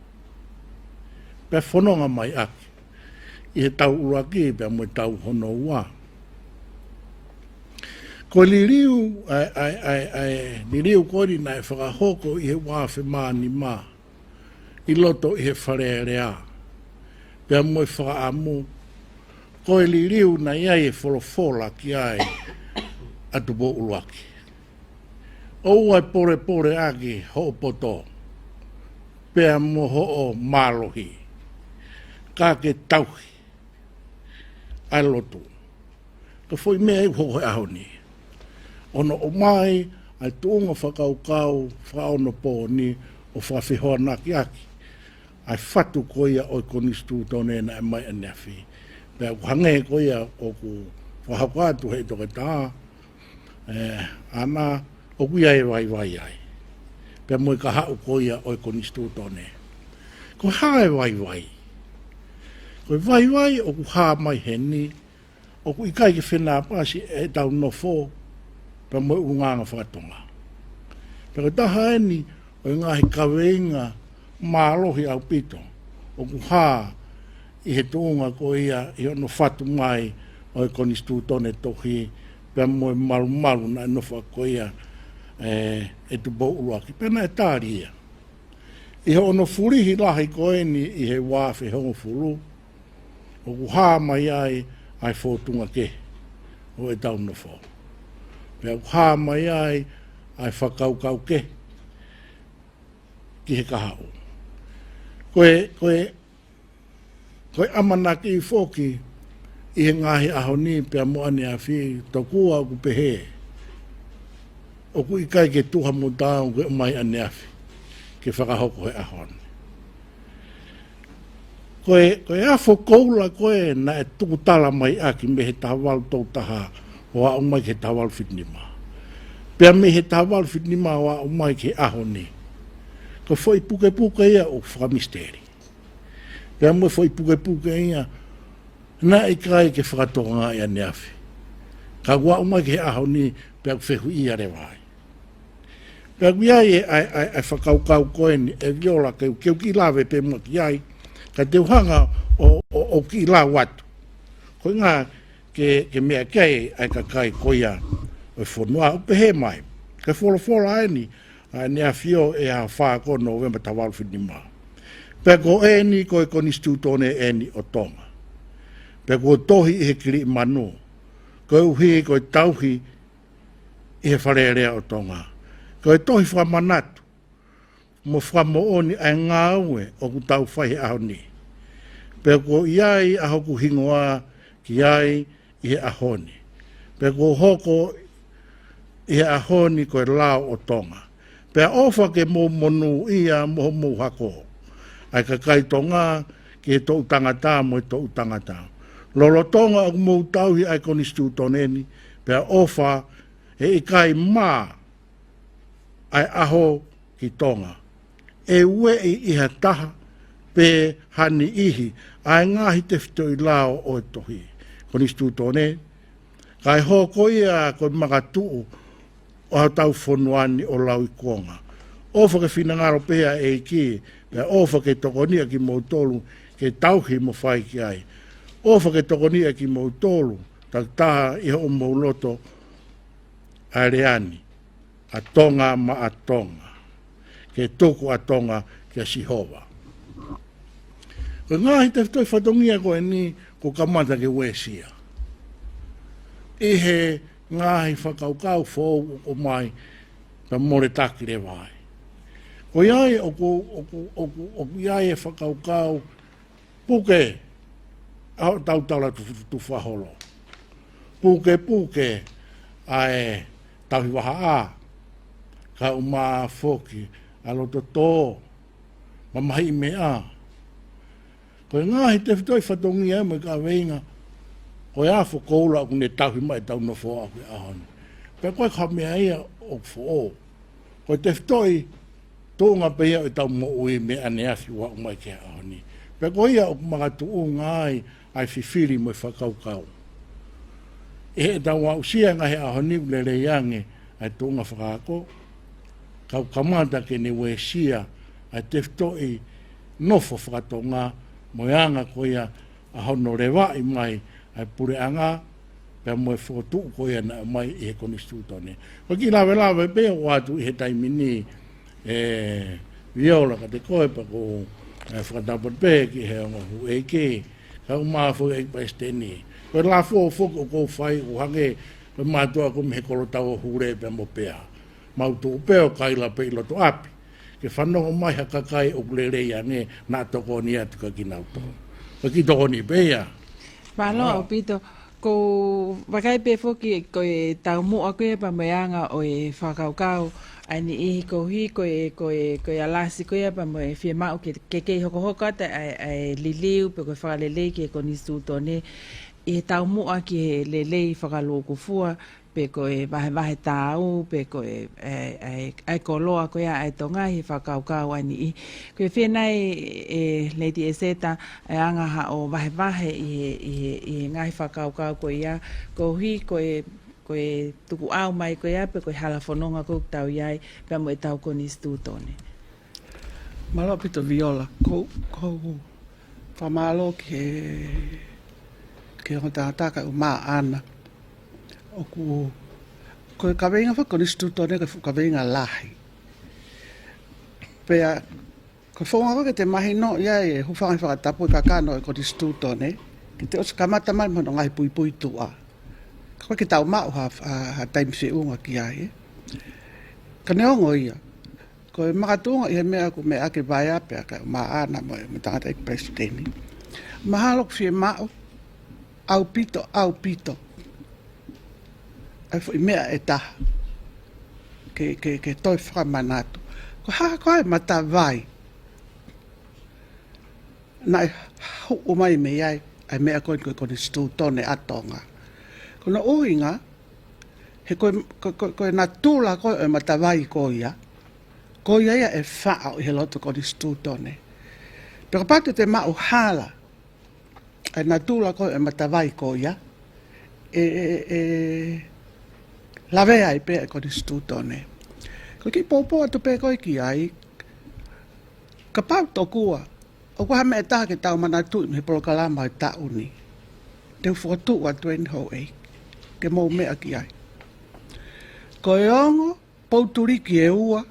Pea whanonga mai aki. I he tau Ulakai, pea mo tau hono ua. Ko liriu kori nai whakahoko i he wafe maani maa. I loto i he wharearea. Pea mo whakaamu. Ko e liriu na iai e wholofola ki ai atu po Uluaki. O ai pore aki ho'opoto. Pea mo ho'o malohi. Ka ke tauhi. Ai lotu. Ka foi mea i ho'o e ahoni. Ono o mai ai tuunga whakaukau whaono po ni o whawhihoa naki aki. Ai whatu ko ia o Konisitutone na e mai aneawhi. Pea hange ko ia o ku whahakatu hei toke taha, ana o kuia e vai ai. Pea moi ka hau ko ia o Konisitutone. Ko hae vai. Ko vai o ku haa mai heni, o ku ikai ki whenā pasi e tau nofo, pea moi unganga whakatonga. Pea ko taha eni o ngahi kaweinga mālohi au pito, o ku haa i he tuunga ko ia i ono whatu mai o Konisitutone Toki pea moe malu na nofa ko ia e tupo Uluaki. Pea na e tāri ia. I he ono furihi lahi ko eni i he wafe hongo furu o ku haa mai ai whotunga ke o e tau nofo. Pea ku haa mai ai whakaukau ke ki he kahau. Koe amanaki i whoki i he ngahi aho ni pea moani a whi tokua ku pehe. O ku ikai ke tuha mo tāu ke mai ane a whi ke whakahoko he ahon. Koe afo koula koe na e tuku tala mai aki me he tahawalu tau taha o a umai ke tahawalu whitnima. Pea me he tahawalu whitnima o a umai ke aho ni. Ko foi puke ia o whakamisteri. Pea mo foi puke ia na i kai ke whakatonga i ane awhi. Ka wā umai ke aho ni pea whehu i are vai. Pea kuiai ai whakaukau koe ni e Viola keu ki lawe pe mua ki ai ka te uhanga o ki la watu. Ko ngā ke mea kei ai ka kai koia o Fonua upe he mai. Ka whola aini ne a fio e a whako November tawalu whinima. Pea ko eni ko e Konisitutone eni o Tonga. Pea ko tohi i he kiri manu. Ko e uhi ko e tauhi i he wharerea o Tonga. Ko e tohi whamanatu. Mo fakamo'oni ai ngā ue o ku tau whai aho ni. Pea ko iai aho ku hingoa ki ai i he ahoni. Pe ko hoko i a honi koe lao o Tonga. Pe ofa ke mo monu ia mo mo hako. Ai ka kai Tonga ke tō tangata mo tō tangata. Lolo Tonga o mo tauhi ai Konisitutone ni. Pe ofa e kai ma ai aho ki Tonga. E ue i ha taha pe hani ihi ai ngahi te whitoi lao o tohi. Konisitutone kai hoko ia ko magatuu o hau tau Fonuani o lau i kuonga. Ofa ke whinangaro pea e ki, pea ofa ke tokonia ki mou tolu, ke tauhi mo whai ki ai. Ofa ke tokonia ki mou tolu, tak taha iho o mou loto a reani, a Tonga ma a Tonga, ke tuku a Tonga ki a Sihova. Ko ngahi te whtoi whatongia ko e ni, ko kamata ke wesia. Ihe ngahi whakaukau fōu o mai ka more taki re vai. Ko iai o iai e whakaukau puke au tautala tu whaholo. Puke ae tauhi waha a ka uma whoki a loto tō mamahi me a. Ko ngahi te whitoi whatongia e mo ka weinga ko ia fo koula ku ne tauhi mai tau no fo aku ahon. Pe koe ka mea ia o fo. Ko te whitoi tōnga pe ia o tau mo'ui me ane afi wa o mai ke ahoni. Pe koe ia o kumagatu o ngai ai whiwhiri mo whakaukau. E tau wa usia ngahe ahoni ule reiange ai tōnga whakako. Kau kamata ke ne wesia ai te whitoi nofo whakatonga mo ianga koe ia ahono rewa i mai ai pure anga pe mo fotu ko ia na mai e Konisitutone. Ko ki lawe pe o atu he taimini Viola ka te koe pa ko whakatapot pe ki he onga hu e ke ka umafo e paesteni. Ko la fo ko fai o hange pe matua ko me kolo tau hure pe mo pea. Mautu peo kaila pe ilo to api. Ke whanongo mai hakakai o kulere ia ne na toko ni atu ka kinauto. Ko ki toko ni pe ia. Malo o pito ko wakai pe foki ko e tau mo ko e pa meanga o e whakaukau ani I ko hi ko e alasi ko e pa mo e firma o ke hoko ta ai liliu pe ko whakalele ki Konisitutone e tau mo ki lele whakaloko fua pe ko e wahe tau pe ko e ai koloa ko ia ai tonga hi whakaukau ani ko e whenai Lady Eseta e anga ha o wahe I ngai whakaukau ko ia ko hi ko e tuku'au mai ko ia pe ko e halafononga ko tau iai pe mo e tau Konisitutone. Malo pito Viola ko whamalo ke hontataka uma ana o ko ka venga fa Konisitutone ka venga lahi. Pea ko fonga ko te mahi no ia e hu fa tapu ka kano Konisitutone ki te os kamata mai mo ngai pui tu'a. Ko ki tau mau ha time se unga ki ai. Ka neongo ia. Ko e makatunga ia mea ku me ake Vaea pe ka maana mo tangata I presidenti. Mahalo fi mau au pito ai foi mea e taha ke toi Fakamanatua ko ai mata vai nai o mai me ai mea ko Konisitutone a Tonga ko na uinga he ko na tula ko e mata vai ko ia e fa'o he loto Konisitutone pero parte te mau hala ai na tula ko e mata vai ko ia la Vaea I pe Konisitutone. Ko ki popo atu pe ko ki ai. Ka pau tokua. O ko ha me ta ke tau manatu me polokalama I tauni. Te Fusitu'a 2008. Kemou me ki ai. Ko ongo pouturi ki e ua.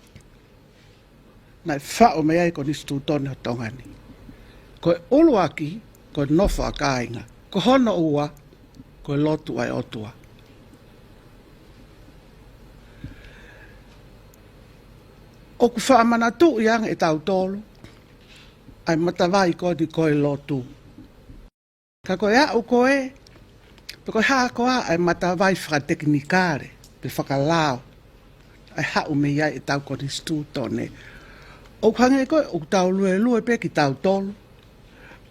Na fa'o me ai Konisitutone o tongani. Ko Uluaki ko nofa kainga. Ko hono ua ko lotu ai otua. O ku whaamanatu iang e tau tolu, ai matawai ko di koe lotu. Ka koe au koe, Peko haa koa ai mata vai whakateknikare, pe whakalao. Ai hau me iai e tau Konisitutone. O hange koe, o tau lue pe ki tau tolu.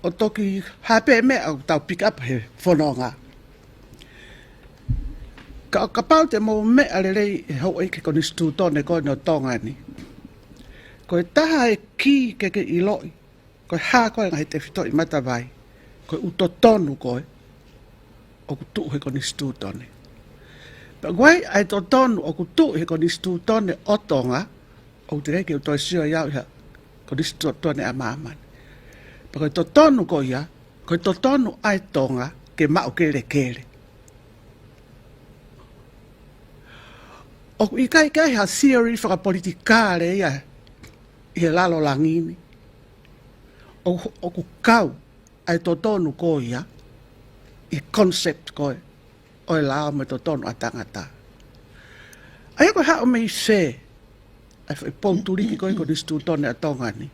O toki hape mea o tau pick up he whanonga. Ka pau te mo mea rei e hau eike Konisitutone koe no Tonga ni. Koe taha e ki keke i loi. Koe haa koe ngahi te whito i mata vai. Koe utotonu koe. O kutu he Konisitutone. Pa guai ai to tonu o kutu he Konisitutone o Tonga. O te reke o toi sio iau iha Konisitutone a maaman. Pa koe to tonu ko ia. Koe to tonu ai Tonga ke mao kere kere. O i kai ha theory whakapolitikare ia. I he lalo langini. O ku kau ai to tonu ko ia. I concept koe. O e lao me to tonu a tangata. Ai koe hao me i se. Ai whai pōturiki koe Konisitutone a Tonga ni.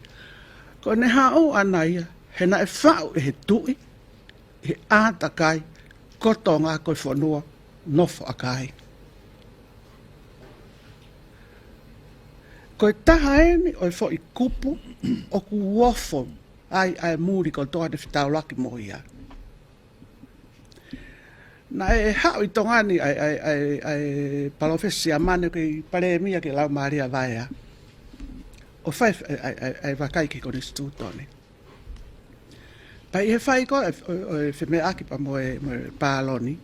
Koe ne hao ana ia. He na e whao e he tui. He āta kai. Koto ngā koe Fonua. Nofo a kai. Koe taha eni o e fo i kupu. O ku wofo. Ai muri ko toa de Ulaaki mo ia. Na e hao i tongani ai palofesi a mane ki pare mia ki Laumalie Vaea. O fai ai wakai ki Konisitutone. Pa i he whai ko e wheme aki pa mo e pāloni.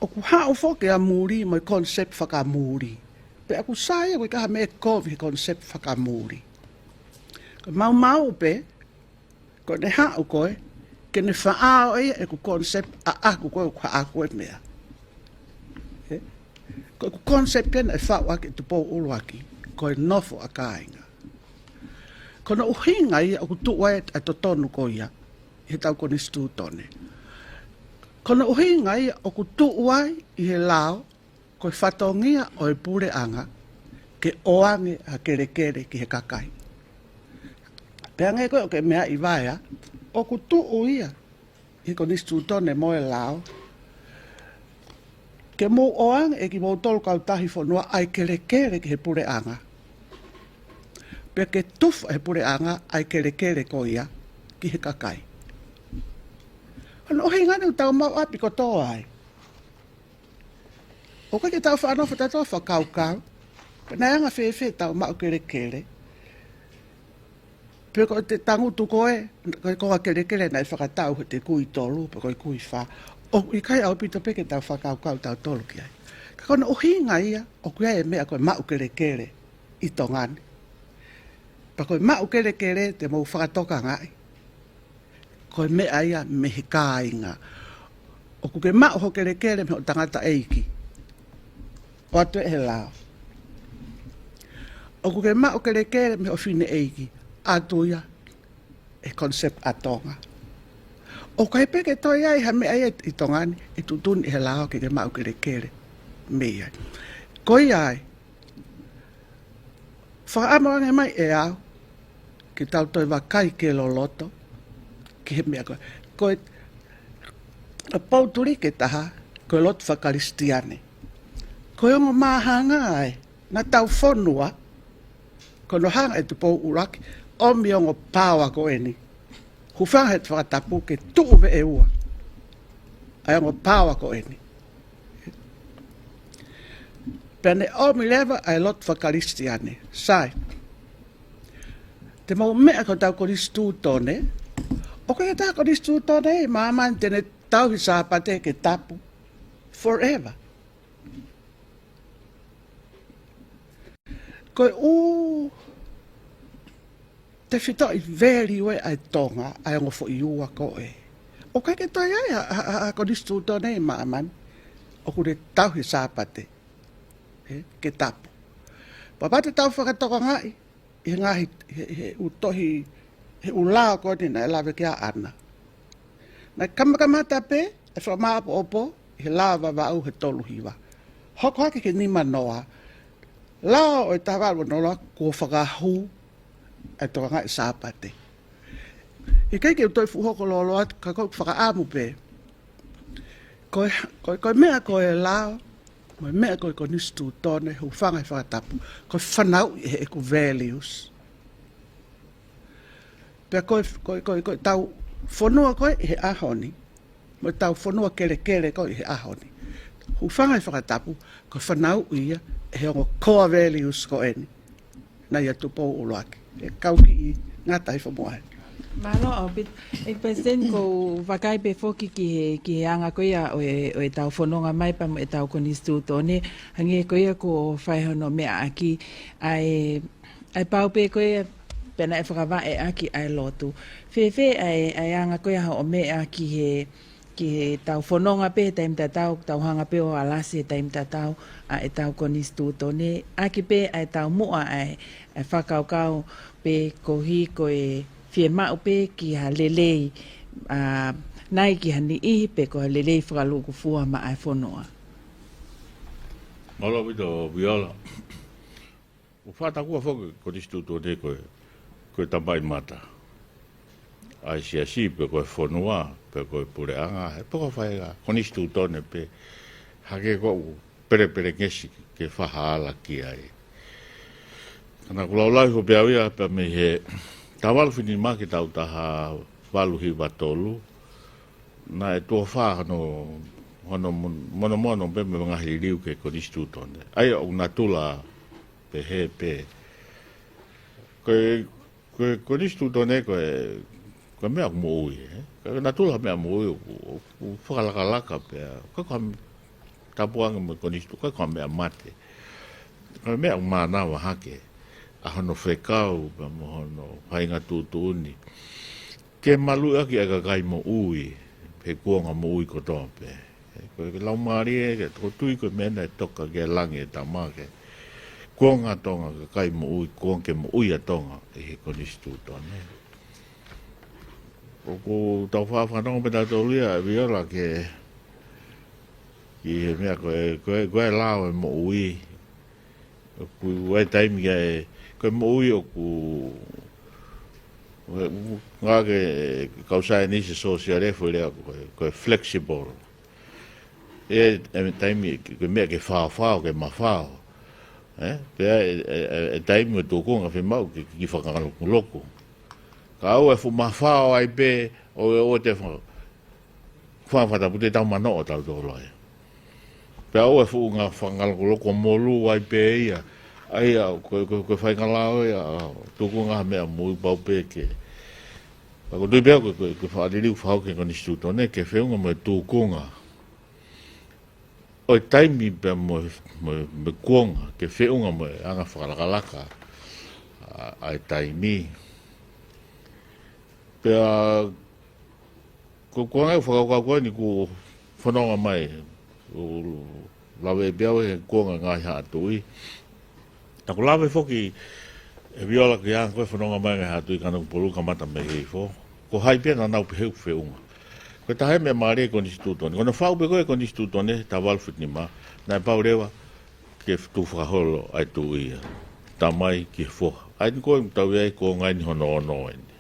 O ku hao foke a muri mo e concept fakamuri. Pe aku saia ko i kaha me kovi he concept fakamuri. Ko mau pe, ko ne hao koe, ke ne whaao e ku concept a aku koe ku aku e mea. Ko ku concept kena e whao ake tu pō Uluaki, ko e nofo a kāinga. Ko na uhinga ia o ku tu'a e to tonu ko ia, he tau Konisitutone. Ko na uhinga ia o ku tu'a i he lao, ko e whatongia o e pure anga, ke oange a kere ki he kakai. Pea ngai koe o ke mea i Vaea, o ku tu'u ia, i Konisitutone mo e lao, ke mou oange e ki mou tolu kautahi Fonua ai kere ki he pure anga. Pea ke tufu he pure anga ai kere ko ia ki he kakai. Ano ohi ngane u tau mau api ko tō ai. O kai ke tau whanofo tato whakaukau, pena anga whewhe tau mau kere. Pea ko te tangutu koe, koe kere nai whakatau he te kui tolu, pe koe kui wha. O i kai au pito peke tau whakaukau tau tolu ki ai. Ka kona ohinga ia, o kuia e mea koe mau kere i tongani. Pa koe mau kere te mau whakatoka ngai. Koe mea ia me he kāinga. O kuke mau ho kere me o tangata eiki. O atu e he lao. O kuke mau kere me o fine eiki. Atu ia e concept a Tonga. O kai peke toi ai ha me ai i tongani i tutuni he lao ke mau kere me ai. Koi ai. Whaamoange mai e au ki tau toi wakai ke loloto ki he mea koe. Koe a pauturi ke taha koe lotu whakaristiane. Koe ongo mahanga ai na tau Fonua kono hanga e tu pō Uluaki omi ongo pāwa ko eni. Hufanga he whakatapu ke tu'uwe e ua. Ai ongo pāwa ko eni. Pene omi lewa ai lotu whakaristiane. Sai. Te mau mea ko tau Konisitutone. O kai tau Konisitutone e maaman tene tau hi sāpate ke tapu. Forever. Koe te whito i veri we ai Tonga ai ongo fo i ua ko e. O kai ke toi ai a Konisitutone e maaman. O kure tau hi sāpate. Ke tapu. Papate tau whakatoka ngai. I ngahi he utohi, he ulao koni na e lawe kia ana. Na kamakamata pe, e whamaapo opo, he lawa wau he tolu hiwa. Hoko hake ke nima noa, lao o e tawaru noa kua whakahu, e toka ngai sāpate. I kai ke toi fuhoko lolo atu ka kau whakaamu pe. Koe mea koe lao, koe mea koe Konisitutone, hu whanga i whakatapu. Koe whanau i he eku values. Pea koe tau Fonua koe i he ahoni. Mo tau Fonua kere koe i he ahoni. Hu whanga i whakatapu, koe whanau ia he ongo core values ko eni. Na ia tupo Uluaki. E kauki i ngata i whamoahe. Malo bit e pesen ko vakai pe foki ki anga ko ia o e tau fononga mai pa e tau Konisitutone hangi ko ia ko fai hono mea aki ai pau pe ko ia pena e whakava e aki ai lotu fe ai anga ko ia o mea ki he tau fononga pe taim tau hanga pe o alasi taim tau a e tau Konisitutone aki pe ai tau mua ai faka'otua pe ko hi ko e fie mau pe ki ha lelei nai ki ha ni ihi pe ko ha lelei whakaluku fua ma ai Fonua. Malolo wito Viola. O whata kua whoke Konisitutone koe tamai mata. Ai si pe koe Fonua, pe koe pureanga, e poko whaega Konisitutone pe hake ko pere ngesi ke whahaala ki ai. Kana kulaulai ko pe awia pe me he tawal fini maki tau taha waluhi watolu na e tua wha hono mono pe me ngahi riu ke Konisitutone. Ai o natula pe he pe. Koe Konisitutone koe mea maui. Koe natula mea maui o whakalakalaka pe. Koe koe tapuanga me Konisitutone, koe mea mate. Koe mea manawa hake. A hono whekau, pa mo hono whainga tūtūni. Ke malu'i aki aga kai maui, pe kuonga maui ko tōpe. Koe Laumalie, ke toko tui koe mena e toka ke langi e tamake. Kuonga tonga ka kai maui, kuonga ke maui a tonga e he Konisitutone. O ko tau whawhanonga me tātou lia, Viola ke ki he mea koe lao e maui. Koe taimi e koe maui o ku ngā ke kausai nisi sosialefo lea koe flexible. E taimi koe mea ke whao ke mawhao. Pea e taimi o tōkonga whemau ki whakangaloku loko. Ka au e fu mawhao ai pe o te whawhatapu te tau mano o tau tōlai. Pea au e fu ngā whakangaloku loko molu ai pe ia. Ai au, koe whaingalao ia, tuku ngā mea mui pau peke. Pako tui pēo koe whaaririu whao ke Konisitutone, ke whiunga mo e tūkunga. O taimi pēo mo kuonga, ke whiunga mo e anga whakalakalaka. Ai taimi. Pēa, ko kuonga e whakaukau ni ku whanonga mai. Lawe pēo e kuonga ngā hea atui. Tako lawe foki e Viola ki ang koe whanonga mai ngai hatu i kanang polokalama me hei fo. Ko hai pia na nau peheu whiunga. Koe tahe mea malie Konisitutone. Kono whau pe koe Konisitutone, ta walfit ni ma. Nai pau rewa ke tu whakaholo ai tu ia. Ta mai ki foha. Ai ni koe mtau iai ko ngai ni hono ono eni.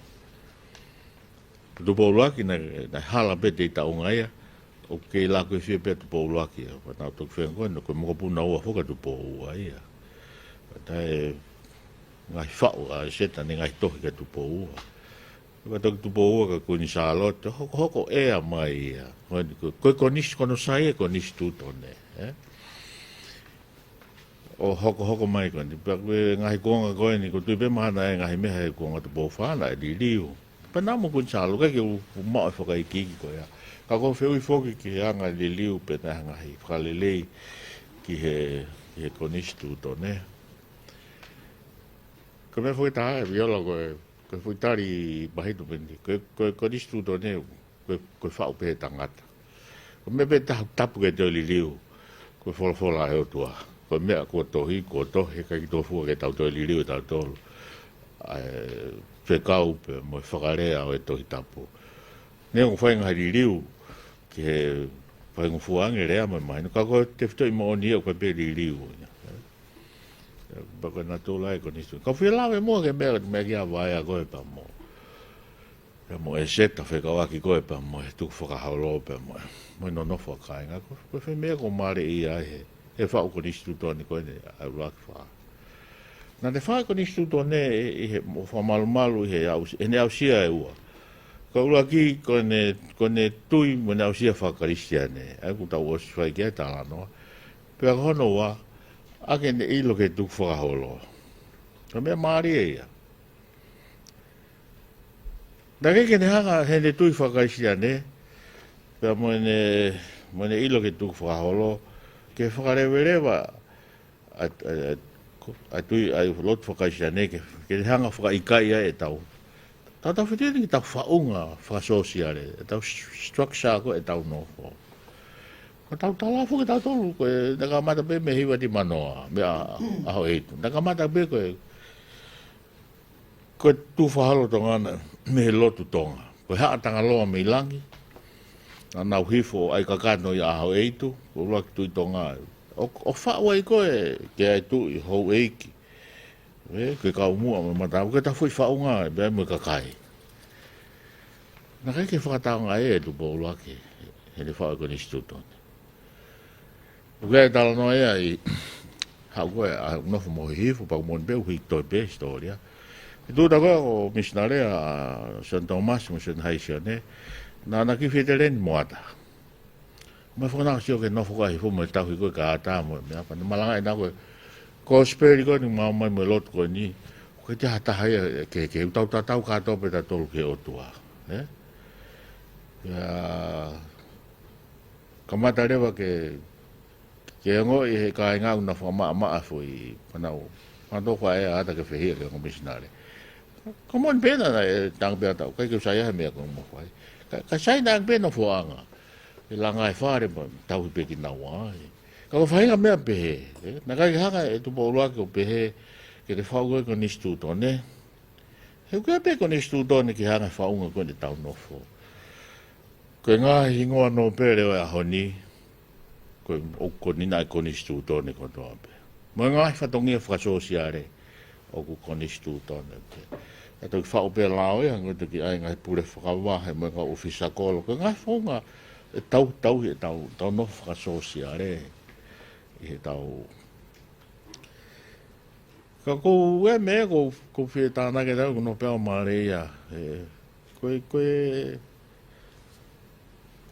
Tupo Uluaki na hala pe te ta unga ia. O kei la koe fia pe tupo Uluaki. Nau tuk whiang koe no koe mokapuna ua foka tupo ua ia. Tai ngai whau a Eseta ni ngai tohi ka tupo ua. Ka toki tupo ua ka Konisalote, hoko ea mai ia. Koe kono sai e Konisitutone. O hoko mai koni. Pea koe ngai konga koe ni, ko tui pe mahana e ngai meha e konga tupo whana e li liu. Pa namo Konisalote, kai ke mao e whakaikiki koe ia. Ka koe whiu i whoki ki anga li liu pe na ngai whakalelei ki he Konisitutone. Ko me foi taha e Viola koe foi tari bahito pendi. Koe Konisitutone koe whau pe tangata. Ko me pe tapu ke te liliu. Koe whola heo tua. Koe mea kua tohi, kai ki tofua ke tau te liliu e tau tolu. Whekau pe mo whakarea o e tohi tapu. Nea ko whainga hai liliu ki he whainga fuange rea mai. Ka koe te whitoi Ma'oni'oni koe pe liliu. Bako na tō lai Konisitutone. Ka whia lawe mua ke mea ki a Vaea koe pa mo. Pe mo Eseta whekawaki koe pe mo e tuku whakahaolo pe mo e no nofo kainga. Koe whemea ko malie ai he whao Konisitutone koe ne Uluaki Fa. Nā te whao Konisitutone i he whamalu i he ene ausia e ua. Ko Uluaki ko ne tui mo ne ausia whakaristiane. Ai ku tau osi whai kia talanoa. Pe a hono wa ake ne ilo ke tuku whakaholo. Ka mea malie ia. Nā keke ne hanga he ne tui whakaisiane, pia mo ne ilo ke tuku whakaholo, ke whakarewerewa a tui ai lotu whakaisiane, ke ne hanga whakaikaia e tau. Tau whitini ki tau whaunga whakasosiare, e tau structure ko e tau nofo. Ka tau talafu ke tau tolu, koe naka mata pe me hiwa di manoa, me aho eitu. Naka mata pe koe tu whahalo tongana me he lotu tonga. Koe haa tanga loa me ilangi. Nā nau hifo ai kakano i aho eitu. Ko Uluaki tui tonga. O whaua i koe ke ai tu i hou eiki. Koe kau mua me mata. Koe ta fui whaunga e bea mui kakai. Nā kai ke whakataonga e tu po Uluaki. He ne whaua Konisitutone. Koe talanoa ea i hau koe a nofo mo hifo pa umon beu hui toi be historia. Tu da ko missionare a San Thomas mo sen haisiane na ki fetelen moata ma fona sio ke no foka i fo mo ta ko ka ta mo me pa malanga ina ko speri ko ni ma mo lot ko ni ko te hata hai ke tau ka to pe ta tol ke otua ya kamata rewa ke ngo i ka nga una fo ma foi panau quando ko ai ata ke fe ke missionare. Como on pena na tang pena tau, kai ke saya mea kong mo fai. Ka sai nang pena fuanga. I langa e whare ma tau pe ki nawa. Ka ko whainga mea pehe. Na kai hanga e tupo Uluaki o pehe ke te whau koe Konisitutone. He koe pe Konisitutone ki hanga whaunga koe te tau nofo. Koe ngā hingoa Nopele o e ahoni. Koe o nina e Konisitutone ko toa pe. Mo ngā whatongia whakasosiare o ku Konisitutone pe. E tau whao pia lao e hango te ki ai ngai pure whakawahe mo ka ofisa kolo. Ko ngai whaunga e tau no whakasosiare i he tau. Ka kou e me kou whie tāna ke tau kuno pia o Maria. Koe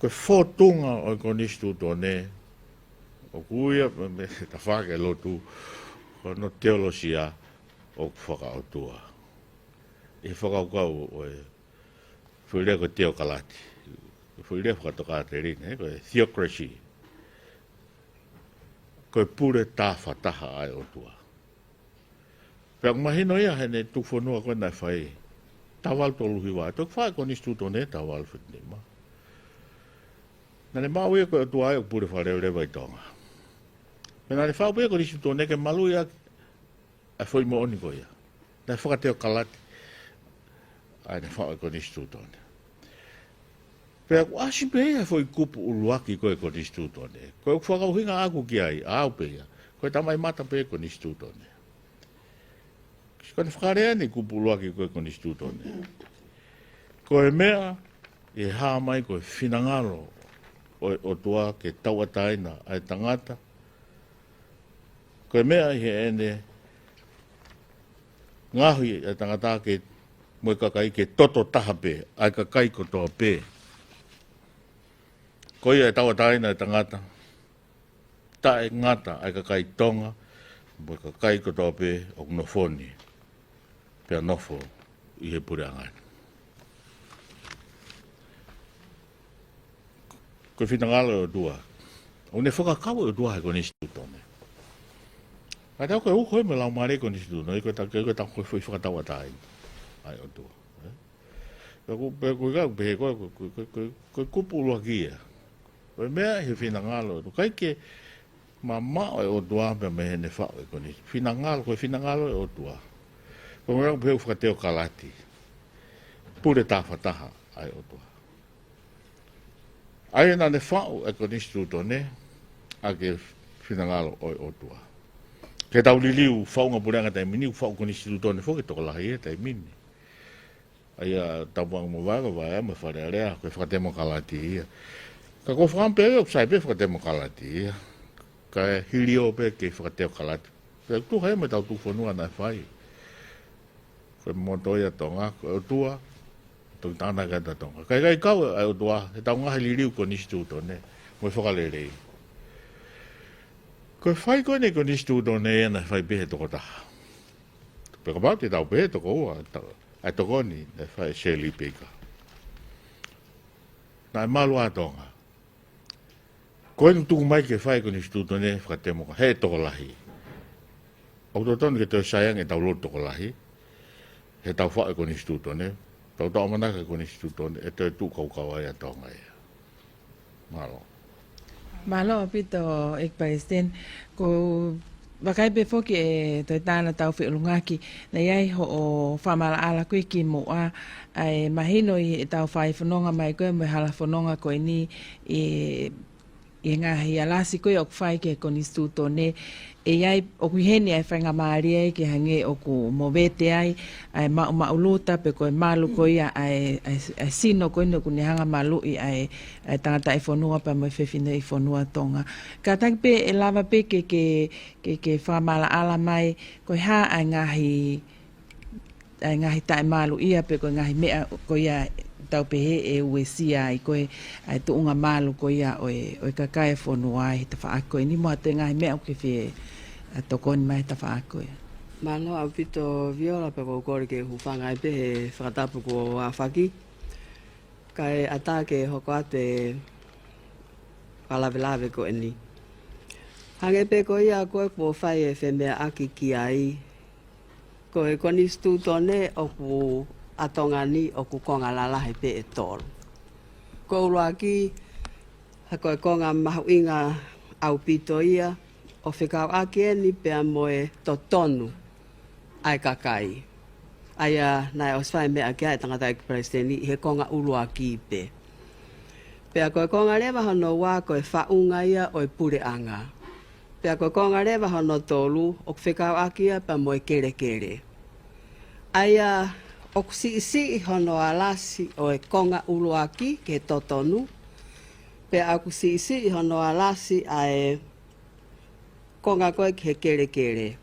whotunga o Konisitutone o kuia me ta whake lotu ko no teolosia o faka'otua. I whakaukau o e whirea ko teo kalati. Whirea whakatoka te rine, ko e theocracy. Ko e pure tāwha taha ai o tua. Pea mahino ia hene tu Fonua koe nai whai. Tawal tolu hiwa. Tok whae Konisitutone tawal whitnima. Nane Maui ko e tua ai o pure whareo rewa i Tonga. Pea nane whao pia Konisitutone ke malu'i a whoi mo'oni ko ia. Nai whakateo kalati. Ai ne whao e Konisitutone. Pea ku asi pea foi kupu Uluaki koe Konisitutone. Koe whakauhinga aku ki ai, au pea. Koe tamai mata pea Konisitutone. Koe whakarea ni kupu Uluaki koe Konisitutone. Koe mea e haa mai koe whinangaro o tua ke tauataina ai tangata. Koe mea i he ene ngahui ai tangata ke mo kakai ke toto taha pe, ai kakai ko toa pe. Ko ia e tawa taina e tangata, ta e ngata ai kakai tonga, mo kakai ko toa pe o nofoni, pia nofo i he pure angani. Ko whitangalo o dua, o ne whakakawa o dua he Konisitutone. Ai tau koe uko e me Laumalie Konisitutone, koe tau koe whakatawa taina. Ai o tu. Koe kupu Uluaki ia. Koe mea he whinangalo. Kai ke mamao e o tua pe me hene whao e koni. Koe whinangalo e o tua. Koe mea peu whakateo kalati. Pure tāwhataha ai o tua. Ai nane whao e Konisitutone a ke whinangalo o tua. Ke tau liliu whaunga pureanga tai mini, whao Konisitutone whoke toko lahi e tai mini. Aia tapuang mo vaga Vaea me wharearea koe whakademokalati ia. Ka ko whampe o sai pe whakademokalati ia. Ka hiri o pe ke whakademokalati. Ka tu hai me tau tu Fonua na whai. Koe motoia Tonga, koe o tua, tau tāna kata Tonga. Kai kau ai o tua, he tau ngahi liriu Konisitutone, mo whakalerei. Koe whai koe ne Konisitutone e na whai pehe toko taha. Peka pau te tau pehe toko ua, ai toko ni, na whai sheli peka. Na e malu a Tonga. Koe nu tuku mai ke whai Konisitutone, whakatemoka, he toko lahi. Au tō tonu ke tau sayang e tau loto toko lahi. He tau whae Konisitutone, tau tau manaka Konisitutone, e tau tū kau ai a Tonga ia. Malo. Malo pito ekpaisten ko wakaipe foki e toi tāna Taufe'ulungaki na iai ho o whamala koe ki mo'a ai mahino i tau whai whanonga mai koe mo hala whanonga koe ni i ngahi alasi koe o whai ke Konisitutone e iai o kuheni ai whainga malie ke hange o ku mowete ai mauluta pe koe malu koe ai sino koe no kunehanga malu'i ai tangata i Fonua pa mo whewhine i Fonua Tonga. Ka tangi pe e lava pe ke whamala ala mai koe ha ai ngahi tae malu'i pe koe ngahi mea koe tau pehe e uesia i koe ai tuunga malu koe o kakai Fonua i te wha koe ni mua te ngahi mea ke whi a tokoni mai ta wha koe. Malo au pito Viola pe ko kore ke hufanga i pehe whakatapu ko a whaki. Kai ata ke hoko ate whalawelawe ko eni. Hange pe ko ia koe po whai e whemea aki ki ai. Ko e Konisitutone o ku atongani o ku konga lalahe pe e tolu. Ko Uluaki ko e konga mahu'inga au pito ia. O faka'otua ni pea moe totonu ai kakai. Aia nai oswai mea kia e tangata i presidenti he konga Uluaki pe. Pea koe konga rewa hono wā koe whaunga ia o e pure anga. Pea koe konga rewa hono tolu o faka'otua pea moe kere kere. Aia o si hono alasi o e konga Uluaki ke totonu. Pea aku si hono alasi ai konga koe ke kere kere.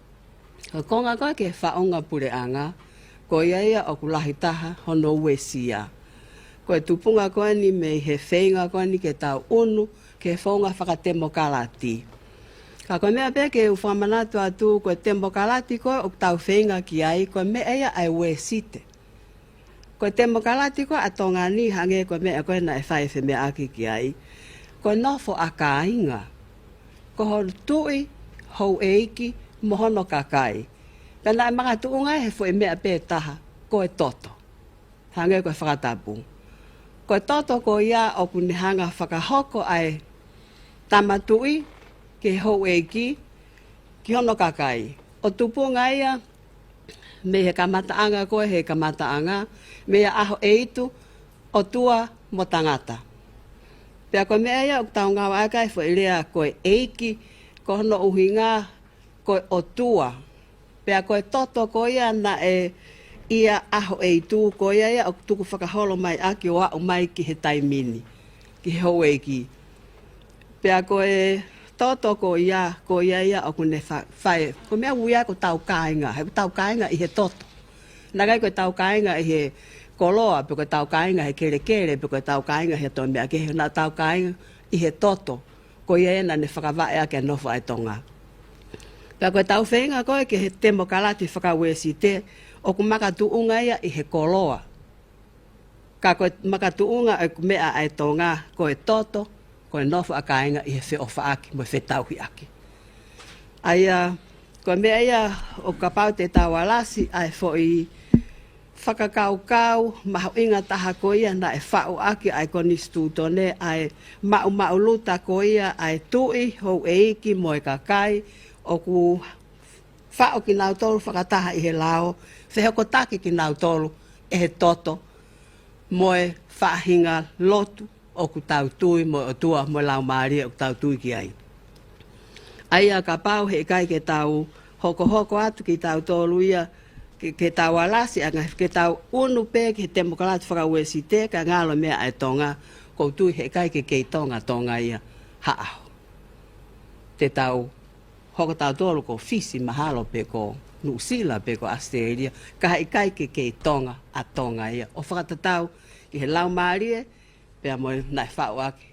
Konga koe ke whaonga pure anga, ko ia o kulahi taha hono uesia. Koe tupunga koe ni me he whainga koe ni ke tau unu, ke whaonga whakatemokalati. Ka koe mea pe ke Fakamanatua atu koe temokalati koe o tau whainga ki ai, koe mea ia ai uesite. Koe temokalati koe atonga ni hange koe mea koe na e whaife mea aki ki ai. Koe nofo a kāinga. Ko hon tui, hou eiki, mohono kakai. Kana e mga tuunga he fo e mea pe taha, ko e toto. Hange koe whakatapu. Ko e toto ko ia o kunihanga whakahoko ai tamatui, ke hou eiki, ki hono kakai. O tupunga ia, me he kamataanga koe he kamataanga, me a aho eitu, o tua mo tangata. Pea koe mea ia o taunga wakai fo ilea koe eiki, ko hono uhinga koe o tua. Pea koe toto ko ia na e ia aho eitu ko ia o tuku whakaholo mai aki o au mai ki he taimini, ki he hou eiki. Pea koe toto ko ia o kune whae. Ko mea uia ko tau kāinga, he tau kāinga i he toto. Nagai koe tau kāinga i he koloa, pe koe tau kāinga he kere kere, pe koe tau kāinga he tau mea, ke he na tau kāinga i he toto. Ko ia na ne whakawai ake nofo ai Tonga. Pea koe tau whainga koe ke he temokalati whakawesi te, o ku makatuunga ia i he koloa. Ka koe makatuunga e mea ai Tonga, koe toto, koe nofo a kāinga i he whiofa aki, mo he tauhi aki. Aia, koe mea ia o kapau te tau alasi, ai fo i whakakaukau, mahu'inga taha ko ia na e whao aki ai Konisitutone, ai mauluta ko ia ai tui, hou eiki, moe kakai, o ku whao ki nau tolu whakataha i he lao, whehoko taki ki nau tolu e he toto, moe whahinga lotu, o ku tau tui, moe o tua, moe Laumalie o ku tau tui ki ai. Aia ka pau he kai ke tau hoko atu ki tau tolu ia, ke tawalasi anga ke taw unu pe ke temo kala faka'otua te ka ngalo me ai Tonga ko tu he kai ke Tonga ia ha te taw hoko taw tolo ko fisi mahalo pe ko Nusila pe ko Australia ka kai ke Tonga ia o fakatataw ke Laumalie pe mo na fa'oaki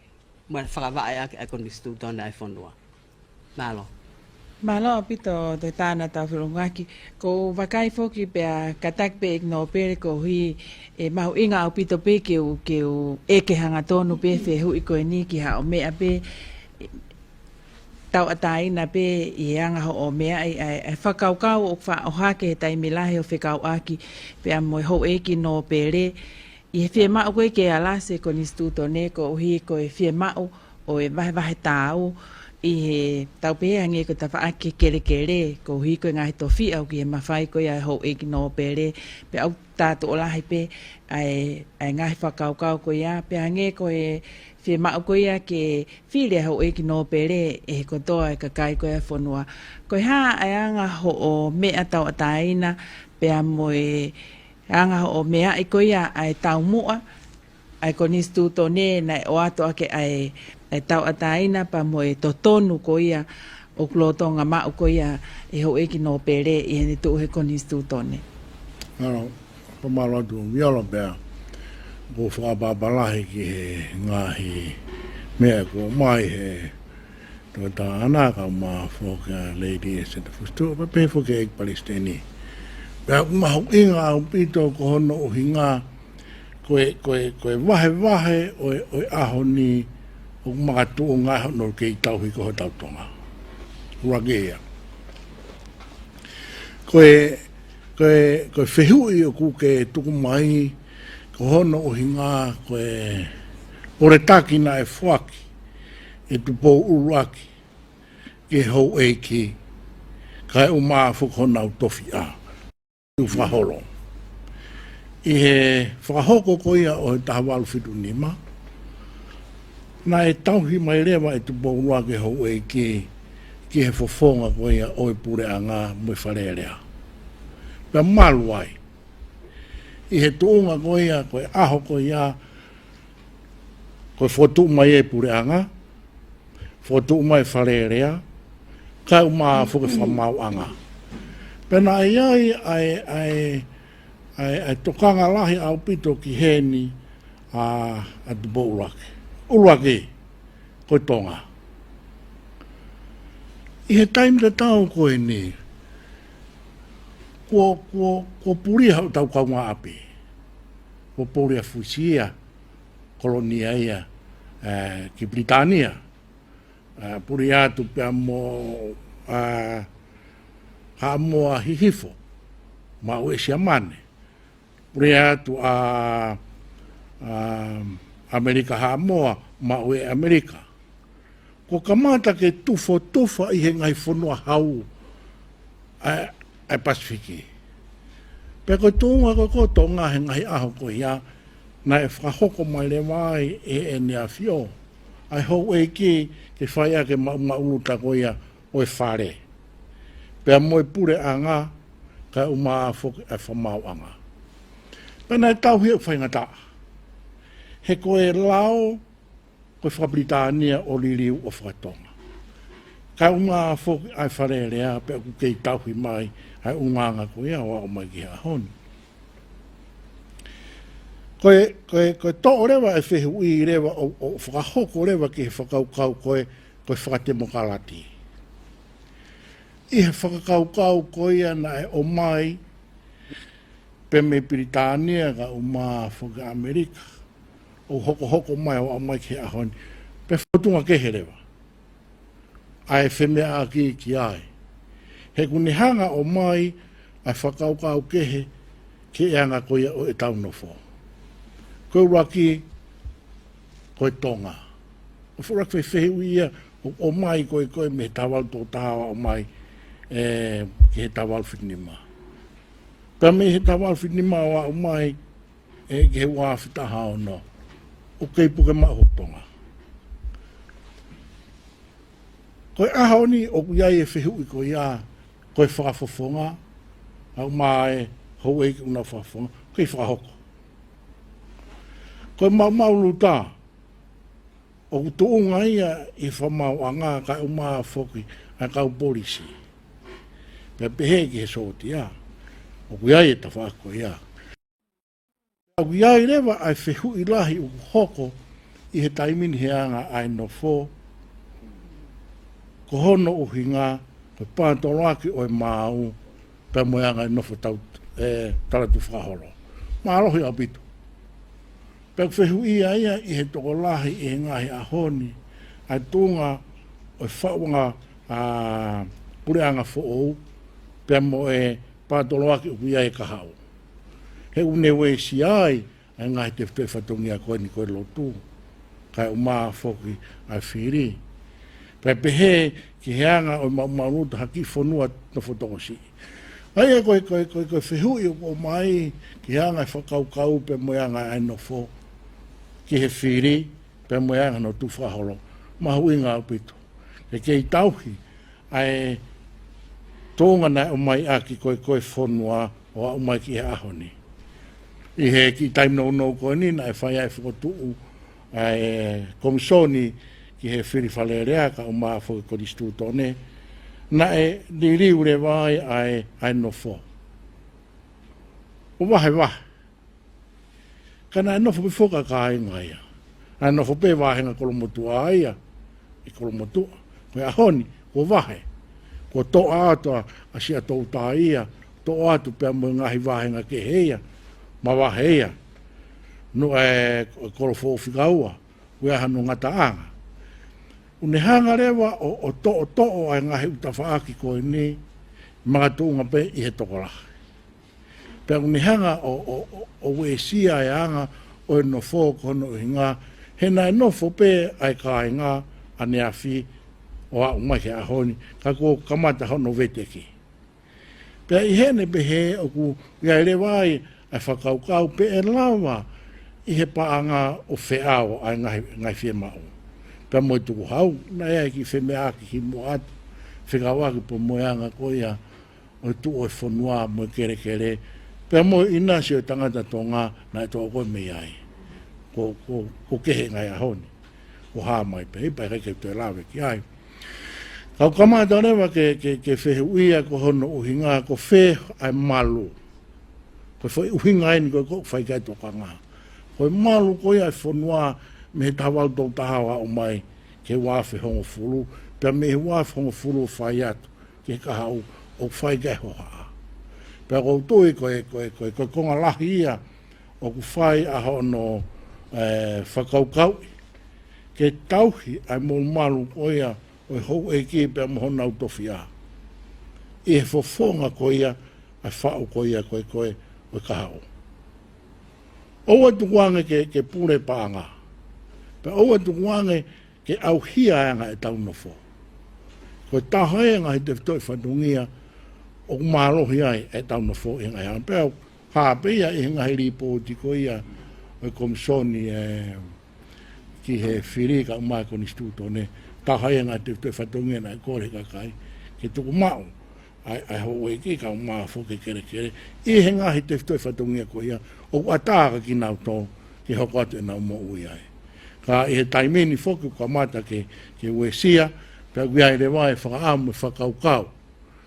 mo fakavaea ke Konisitutone ai Fonua malo Malo pito te tāna Taufe'ulungaki ko wakai foki pe katak pe Nopele ko hi mahu'inga au pito pe ke u eke hanga tonu pe fe hui ko ni ki ha o mea pe tau atai na pe i anga ho o mea ai faka'otua o fa o hake tai milahe o faka'oaki pe a mo ho eki Nopele i fe ma ko ke ala se Konisitutone ko hi ko e fe ma o e vai tau i he taupe ange ko ta whaake kere ko hi ko ngai tofi au ki e mawhai ko ia ho eki Nopele pe au tātu o lahi pe ai ngai faka'otua ko ia pe ange ko e whia mau ko ia ke while ho eki Nopele e ko toa e kakai ko ia Fonua ko ha ai anga ho o mea tau ataina pe a moe anga ho o mea i ko ia ai tau mua ai Konisitutone na o ato ake ai tau ataina pa mo e totonu ko ia o klotonga mau ko ia e ho eki Nopele i hene tu he Konisitutone. Ano, Pamalatu, Viola bea, ko whaababalahi ki he ngahi mea ko mai he ta anaka ma foka lady Eseta Fusitu'a pa pe foka ek Palestini. Bea mahu'inga au pito ko hono o hinga koe wahe o aho ni o makatu o ngā hono ke i tauhi ko ho tautonga. Urageia. Koe whehui o kuke tuku mai ko hono o hinga koe ore taki na e whaki e tupo Uluaki ke hou e ki kai o maa whukona au tofi a tu whaholo. I he whahoko ko ia o he taha walu whitu nima na e tauhi mai rewa e tupo Uluaki hou e ki he whafonga ko ia o e pure a ngā mui wharerea. Pea malu ai. I he tuunga ko ia, ko e aho ko ia, ko e whotu mai e pure anga, whotu mai wharerea, kai uma whuke whamau anga. Pena ai tokanga lahi au pito ki heni a tupo Uluaki. Uluaki, ko Tonga. I he taimi te tau koe ni, ko puri hau tau kaunga api. Ko puri a Fusia, kolonia ia, ki Britania. Puri atu pia mo a hihifo, ma ue siamane. Puri atu a Amerika Hamoa, ma ue Amerika. Ko kamata ke tufa i he ngai Fonua hau ai Pasifiki. Pe ko tunga ko Tonga he ngai aho ko ia na e whahoko mai le mai e ni a fio. Ai hou e ki ke whaia ke mauluta ko ia o e whare. Pe a moe pure anga ka uma a whoke e whamau anga. Pena e tau hi e whaingata. He ko e lao ko Britania o liliu o whakatonga. Ka unga whoki ai wharerea pe aku kei tauhi mai ai unganga ko ia o mai ki hahoni. Koe to rewa e whehui rewa o whakahoko rewa ki he whakaukau koe whakatemokalati. I he whakaukau koe ia na e o mai pe me Britania ka uma whoki Amerika. O hoko mai o mai ki ahoni. Pe whotunga kehe rewa. Ai whemea aki ki ai. He kunihanga o mai ai whakaukau kehe ke eanga koia o e taunofo. Koe Uluaki, koe Tonga. O whuraki whehui ia o mai koe me tawal tō taha o mai ki he tawal whitinima. Pea me he tawal whitinima o mai ki he wāwhitaha o no. O kei puke maho Tonga. Koe ahoni o kuiai e whehui ko ia koe whakafofonga au mai ho e una fafo ke whahoko. Ko mau luta o tuunga ia I whamau anga ka uma foki a kau polisi. Pea pehe ki he soti ia. O kuiai e ta whako ia. O kuiai rewa ai whehu ilahi o hoko I he taimini he anga ai no fo. Ko hono uhinga, ko pātoloaki o e māu, pea moeanga I nofo tau talatu whaholo. Mārohi au bitu. Pea whehu ia I he toko lahi I he ngahi a honi, ai tūnga o e whaunga pureanga fo ou, pea mo e pātoloaki o ia e kahau. He unewe si ai ngahi te whatungi a koe ni koe lotu, kai uma foki ai whiri. Pea pehe ki heanga o mauruta haki Fonua no fotokosi. Ai e koe whehui o mai ki heanga I whakaukau pe moeanga ai no fo. Ki he whiri pe moeanga no tu whaholo. Mahu'inga upito. E kei tauhi ai tōnga nei o mai aki koe Fonua o au mai ki he ahoni. I he ki taim no koe ni na e whai ai whakotu'u ai komisoni ki he whiri whalerea ka o maa whaka Konisitutone, na e ni riu re vai ai no fo. O wahe. Kana e nofo pe whoka ka inga ia. Ai nofo pe wahenga kolomotua ia, I kolomotua. Koe ahoni, ko wahe. Ko toa atua a sia touta ia, toa atu pia mo ngahi wahenga ke heia, ma wahe ia. No e kolofo fikaua, wea hanu ngata anga. Une hanga rewa o to'o ai ngahi utawhaaki koe ni, mga tuunga pe I he tokorahi. Pea une hanga o wesia e anga o e no fō kono hinga, he nai nofo pe ai ka inga ane awhi o a umai ke ahoni, ka ko kamata hono veteki. Pea I hene pe he o ku iai rewai ai whakaukau pe e lawa I he paanga o wheao ai ngai whie mau. Pea moe tuku hau, na ea ki whemeaki ki mo atu, whekawaki po moeanga koia o tu o Fonua moe kere. Pea moe ina si o tangata tonga na e toa koe mei ai. Ko kehe ngai ahoni. Ko haa mai pe, ipa reke tu e lawe ki ai. Kau kamata rewa ke wheheuia ko hono uhinga, ko whe ai malu. Ko whai uhinga ai ni ko whai kai toka ngā. Ko malu koe ai Fonua me he tawal tau tahawa o mai ke wafe hongo fulu, pia me he wafe hongo fulu whai atu, ke kahau o whai kai hoha. Pia kou tui koe konga lahi ia o ku whai a hono whakaukau, ke tauhi ai mō malu koe ia o hou e ki pia mo hona utofi a. I he fofonga koe ia ai whao koe ia koe o kahau. Oua tukuange ke pure paanga. Pe oua tukuange ke au hia anga e tau nofo. Ko taha e ngahi te wtoi whatungia o kumalohi ai e tau nofo e ngai anga. Pe hāpea e ngahi ripoti ko ia o komisoni ki he whiri ka umai Konisitutone. Taha e ngahi te wtoi whatungia na e kore kakai. Ke tuku mau. Ai ho e ki ka umai fo ke kere. I he ngahi te wtoi whatungia ko ia. O ataka ki nau tō, ki hoko atu e nau mo ui ai. Ka I he taimini whoku ka mata ke uesia, pia guiai re wai whakaamu e whakaukau,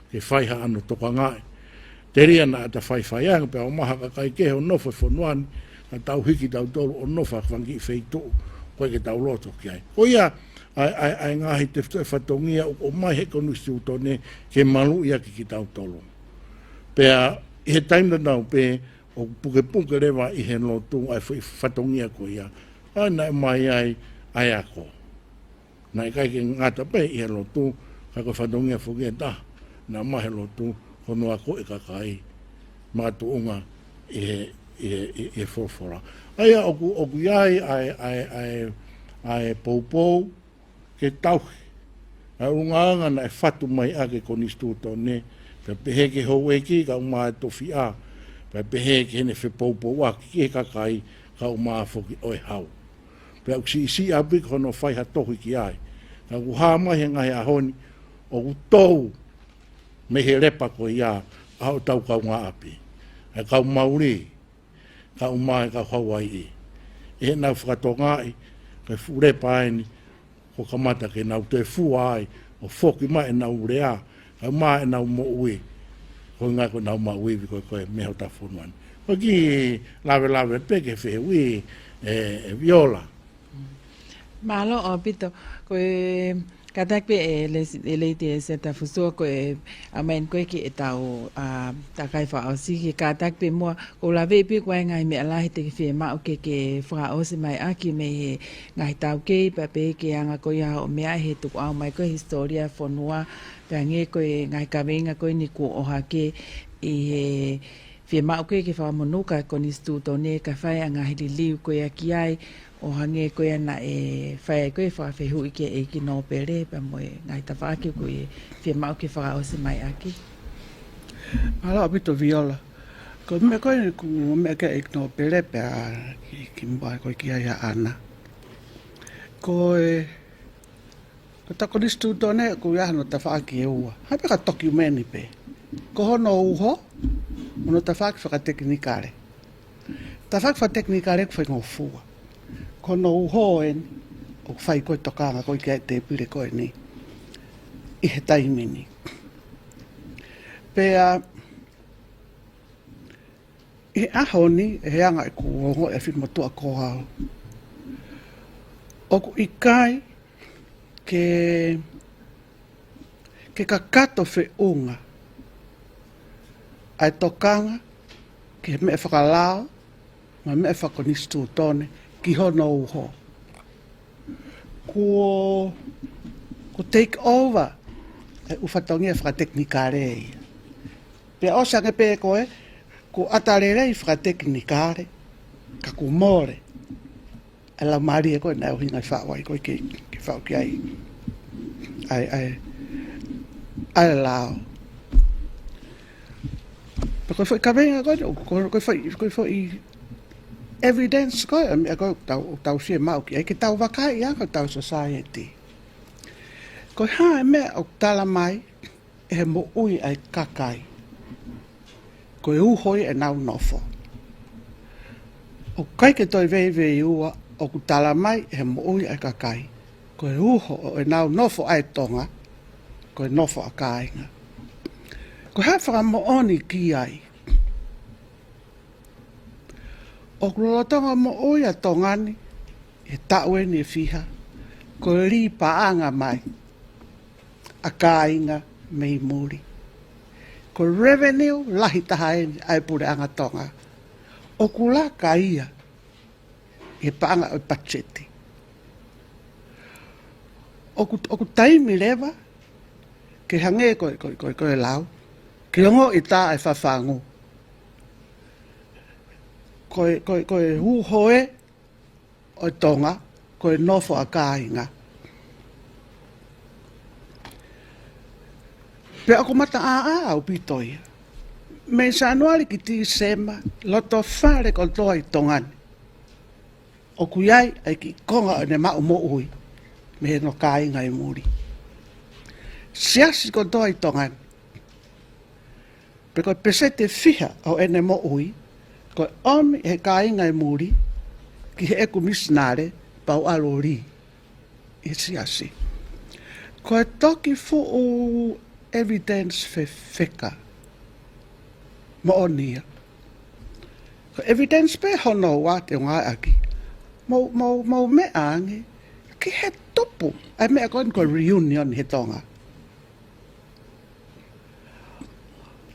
ke whaiha anu toka ngai. Te ria na ata whaiwhaianga, pia o maha ka kai keho nofo Fonuani, ka tau hiki tau tolu o nofa whangi I wheitu, koe ke tau loto ki ai. Ko ia, ai ngahi te whatongia, o mai he Konisitutone, ke malu'i aki ki tau tolu. Pia, I he taimina nau pe, o puke rewa I he lotu ai whatongia ko ia. Ai nai mai ai ako. Nai kai ke ngata pe I he lotu, kai ko whatongia whukia ta. Nā mahe lotu, hono ako e kakai, mātuunga I he whorwhora. Aia oku iai ai poupou ke tauhi. Ai ungaanga na e whatu mai ake Konisitutone, pe pehe ke hou eki ka umai tofi a. Pea pehe ke hene whepoupo waki ki he kakai ka umaa whoki oi hau. Pea uksi isi abik hono whaiha tohi ki ai. Ka ku haa mai he ngahi ahoni o ku tou me he repa ko ia au tau kau ngā api. E kau mauri, kau mai, kau Hawaii. E nau whakatongai, kai fure paeni, ko kamata ke nau te fuai, o foki mai e nau rea, kau mai e nau mo ui, ko ngā ko nau ma ui, ko koe meho ta Fonuani. Ko ki lawe peke whi ui, Viola. Malolo pito koe katakpe e leite Eseta Fusitu'a koe amain koe ki e tau takai whaosiki katakpe mua ko lawe pi koe ngai me alahi te ki ma'u ke whakaose mai aki me he ngai tau kei pape ke anga koe hao mea he tuku'au mai koe historia Fonua pia nge koe ngai kawenga koe ni ku oha ke i he Fie ma'u koe ke whakamonuka Konisitutone ka whai anga hili liu koe aki ai o hange koe ana e whai koe whakawhehu i ke e ki Nopele pa moe ngai ta whaki koe fie ma'u ke whakaose mai aki. Mala'e pito Viola. Ko me koe ni ku me ke e ki Nopele pe ki mwa koe ki ai ana. Koe ta Konisitutone ku iahano ta whaki e ua. Hape ka Toki meni pe. Ko hono uho, ono ta whaki whakateknikare. Ta whaki whakateknikare ku whaingo fua. Ko no uho en, o whai koe tokanga koe kia te pire koe ni. I he taimini. Pea, i aho ni, he anga e kuongo e whimatua kohau. O ku ikai, ke kakato whiunga. Ai tokanga, ke me whakalao, ma me whakonisitutone, ki hono uho. Ko take over, e uwhatongia whakateknikare ia. Pea osange pe koe, ko atarerei whakateknikare, ka ku more. E Laumalie koe nao hingai whawai koe ki whau ki ai. Ai lao. Koe whai kawenga koe whai evidence koe, me koe tau sia mau ki, ke tau wakai ia, koe tau society. Koe hae mea o tala mai, e he mo ui ai kakai. Koe uhoi e nau nofo. O kai ke toi vei ua, o ku tala mai, e he mo ui ai kakai. Koe uho e nau nofo ai Tonga, koe nofo a kāinga. Koe hae fakamo'oni ki ai. O kulolotonga mo ui a Tongani, e taue ni e fiha, ko ri paanga mai, a kāinga me i muri. Ko revenue lahi taha e ai pure anga Tonga. O Ulakai ia, e paanga o pacheti. O ku taimi lewa, ke hange koe lau, ke ongo i tā e whawhangu. Koe huhoe o Tonga, koe nofo a kāinga. Pe ako mata au pitoia. Me sanuari ki ti sema, loto whare ko toa i Tongani. O kuiai ai ki konga o ne mau mo ui, me no kāinga i muri. Siasi ko toa i Tongani. Pe koe pesete fiha o ene mo ui, koe omi he kāinga i muri, ki he eku misinare pau alori. I siasi. Koe toki fu'u evidence wheka. Ma'onia. Koe evidence pe hono wa te ngai aki. Mau me ange, ki he tupu. Ai mea koe reunion he Tonga.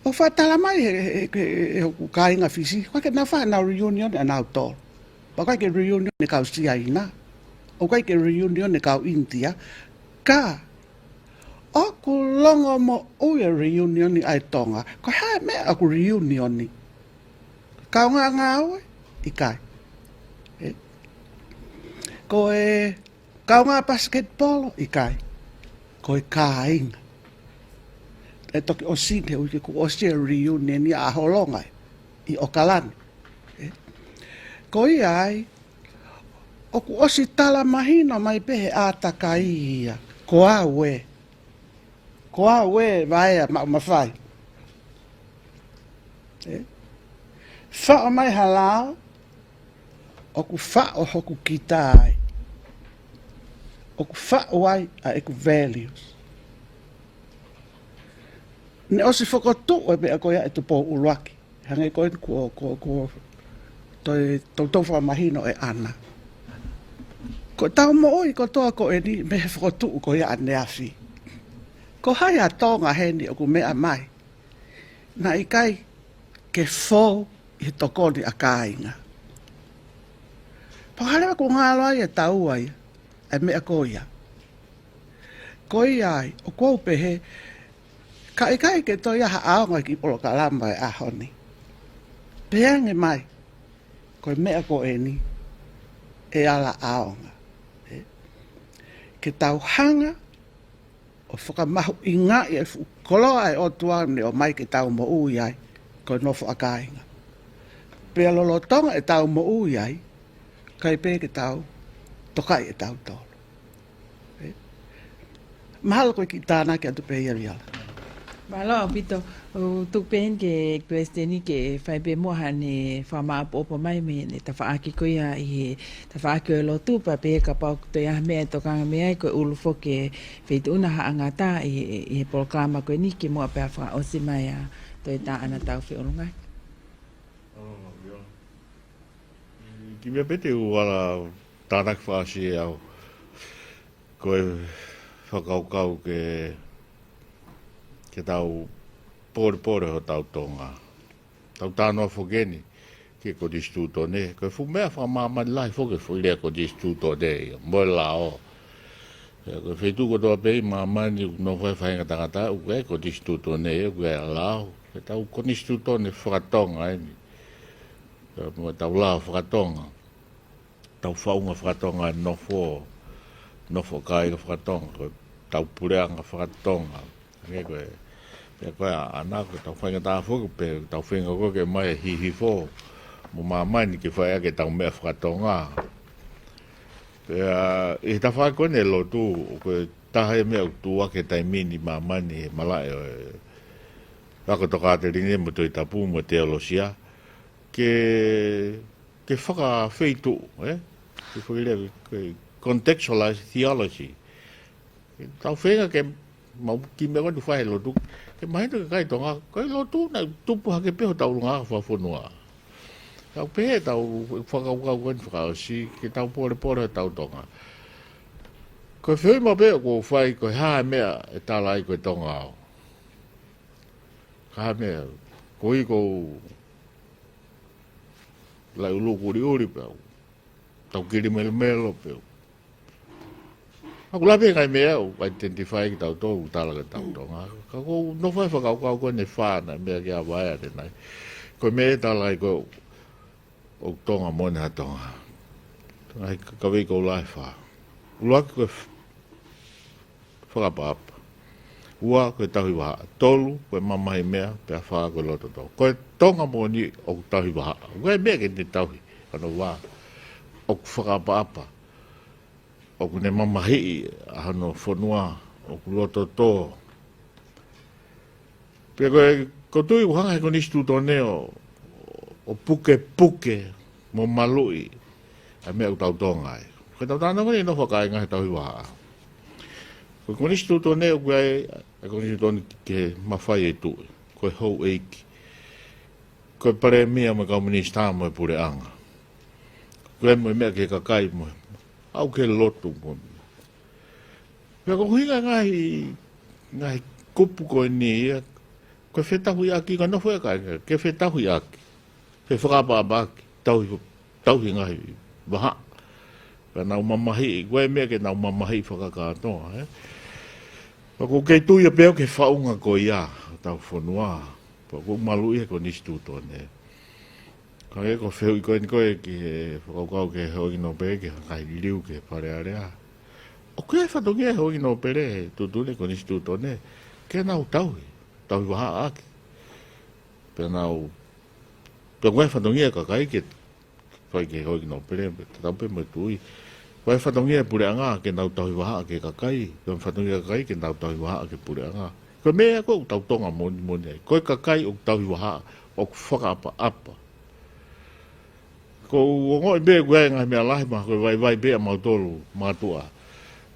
O whatala mai he kāinga fisi, koe ke na wha na reunion e nau tō. Pa koe ke reunion e kau Siaina, o koe ke reunion e kau India, ka o ku longo mo ui reunion ni ai Tonga, koe hae mea aku reunion ni. Kau ngā oe, i kai. Koe kau ngā basketball, i kai. Koe kāinga. E toki o sine ui ke ku o sia reunion ni a holongai i o kalani. Ko i ai, o ku o si tala mahino mai pehe ātaka ia, ko a ue vaea mawhai. Wha o mai halao, o ku wha o hoku ki tai. O ku wha o ai a eku values. Ne osi whakotu e mea koia e tupo uluaki. Hange koe ko toi tau whamahino e ana. Ko tau mo'oi ko toa ko e ni me he whakotu ko ia ane afi. Ko hai a Tonga heni o ku mea mai. Na i kai ke fō i he tokoni a kāinga. Pakalewa ko ngā loa i e tau ai, e mea ko ia. Ko ia ai, o kou pehe, ka i kai ke toi aha aonga ki polokalama e ahoni. Peange mai, ko e mea ko e ni, e ala aonga. Ke tau hanga, o fakamahu'inga i e koloa e o tuane o mai ke tau mo ui ai, ko nofo a kāinga. Pea lolo tonga e tau mo ui ai, kai pe ke tau, tokai e tau tolo. Mahalo koe ki tāna ki atu pe ia Viola. Malo pito o tupen ke kwesteni ke fai be mo hane fa ma opo mai me ne ta fa ki ko ia i ta fa ki lo tu pa pe ka pa to ia me to ka me ai ko ulu fo ke fe tu na ha ngata i polokalama ko ni ki mo pa fa o si mai a to ta ana Taufe'ulungaki. Ki me pete u ala tānak whaasi au koe whakaukau ke tau pōre ho tau Tonga. Tau tānoa whogeni ke Konisitutone. Koe fu mea whamamani lai whoke whuilea Konisitutone. Moe la o. Koe whetu ko toa pei mamani no whai whainga tangata u koe Konisitutone u koe alau. Ke tau Konisitutone whakatonga eni. Mo tau lao whakatonga. Tau whaunga whakatonga nofo kai ka whakatonga. Tau pureanga whakatonga. Koe koe anako tau whainga tā whuku pe tau whainga koe ke mai hihi fō. Mo mamani ke whaia ke tau mea whakatonga. E ta whaia koe ne lo tu. Koe taha e mea utua ke taimini mamani Mala'e wako toka te ringe mo toi tapu mo teolosia. Ke whakawheitu, ke whailea, contextualize theology. Tau whenga ke mau ki mea koe tu whae lotu, ke mahina ke kai tonga, kai lotu na tupu hake peho tau lunga ka Fonua. Tau pehe tau whakaukau koe whakaosi, ke tau pore tau tonga. Koe whoi ma peho ko whai, koe haa mea e tālai koe tonga au. Haa mea, koe lai uluku uri pēu. Tau kiri melo pēu. Aku lape ngai mea u identify ki tau tōu tālaka tau tonga. Ka kou no whai whakau koe ne whāna mea ki a Vaea tenai. Koe mea tālai koe o tonga mone ha tonga. Ai kawei kou lai whā. Uluaki koe whakapapa. Ua koe tahi waha. Tolu koe mamahi mea pēr whaa koe loto tau. Koe tonga moni o tahi waha. Koe mea ke te tahi. Kano wā. O whakapapa. O kune mamahi ahano Fonua. O loto tō. Pēr koe kotui uhanga he Konisitutone o puke mo malu'i. A mea u tau tonga ai. Koe tau tāna kone no whakainga he tahi waha. Koe Konisitutone o koe e Konisitutone ke mawhai e tui. Koe hou eiki. Koe pare mea me kauminista mo e pure anga. Koe mo e mea ke kakai mo. Au ke lotu mo. Pea ko hinga ngahi kupu koe ni. Koe whetahui aki ka nofo e kai. Ke whetahui aki. He whakapa aki. Tauhi ngahi. Waha. Pea nau mamahi. Koe mea ke nau mamahi whakakatoa. Ko kei tuia peo ke whaunga ko ia, tau Fonua. Ko malu'i he Konisitutone. Ka e ko wheu i koe ni koe ki he whakaukau ke hoi Nopele ke kai liu ke pare area. O ke whatongia he hoi Nopele he tutune Konisitutone, ke nau tauhi waha aki. Pea nau, pea koe whatongia ka kai ke whai ke hoi Nopele, tau pe mo tui. Koe whatongia pure anga ke nau tauhi waha ke kakai. Koe whatongia kakai ke nau tauhi waha ke pure anga. Ko mea ko tau tonga moni. Ko ka kai o tau waha o whakaapa. Ko ngoi be gwe ngai mea lahi ma ko vai be ma tolu matua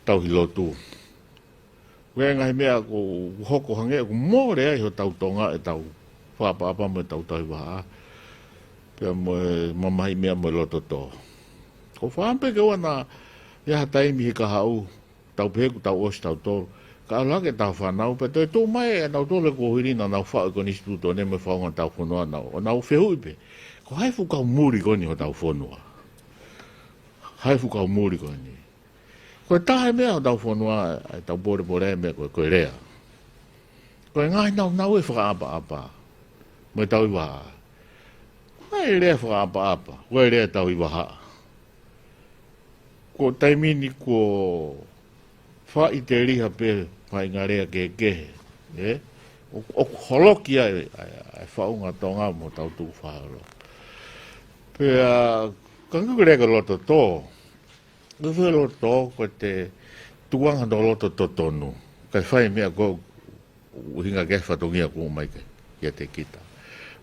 tau hilotu. Gwe ngai mea ko hoko hange ko more ai ho tau tonga e tau whakaapa mo tau waha. Pea mo mamai mea mo loto to. Ko whampe ke wana ia taimi he ka hau tau peku tau osi tau tolu. Ka alake tau whanau, pe toi tō mai e nau tōle ko hirina nau whao Konisitutone me whaonga tau Fonua nau. O nau whehui pe. Ko haifu kau muri koni ho tau Fonua. Haifu kau muri koni. Ko tahe mea ho tau Fonua, tau bore mea koe rea. Ko e ngai nau e whakaapa. Mo tau i waha. Ngai rea whakaapa. Ko e rea tau i waha. Ko taimini ko whai te riha pe pai ngā rea kehe. O holoki ai whaunga tonga mo tau tū whaharo. Pea, kangu reka loto tō. Ngu loto tō, ko te tuanga no loto tō tonu. Kai whai mea ko hinga ke whatongia ko mai ke, ia te kita.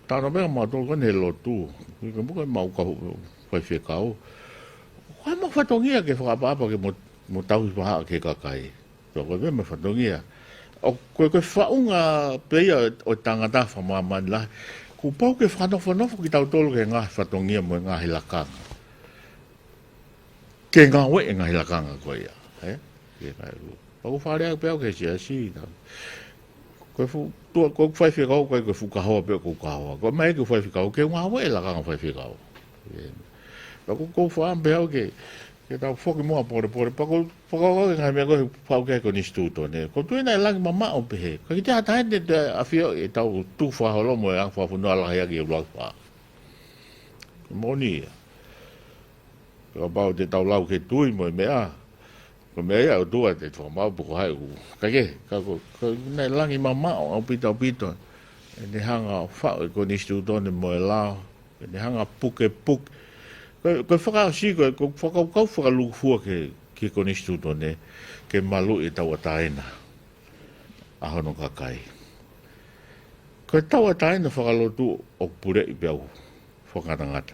Tāna mea mātou kone he lotu. Ka muka mau ka whai whekau. Kai mau whatongia ke whakapapa ke mo tau waha ke kakai. Tō koe me whatongia. O koe whaunga peia o tangata whamamani lahi. Ko pau ke whanofo ki tau tolu ke ngā whatongia mo ngā hilakanga. Ke ngā we ngā hilakanga koe ia. Ke ngā ru. Pau wharea pēo ke sia si. Koe whaiwhekau koe whukahoa pēo ko kahoa. Koe mai ke whaiwhekau ke ngā we lakanga whaiwhekau. Ko whaan pēo ke tau whoki moa pore. Pako ngai mea koe whau ke Konisitutone. Ko tui nai langi mamao pehe. Ka ki te hataende te awhio e tau tū whaholo mo e ang whafunua lahi aki e Uluaki Fa. Moni ia. Ka pao te tau lau ke tui mo e mea. Ko mea ia o tua te whamau poko hai u. Ka ke, ka nai langi mamao au pito. E ne hanga whao e Konisitutone mo e lao. E ne hanga puke. Koe whakao si koe, koe whakao whakalukufua ke Konisitutone, ke malu'i tau ataena, aho no kakai. Koe tau ataena whakalotu o pure i peau whakarangata.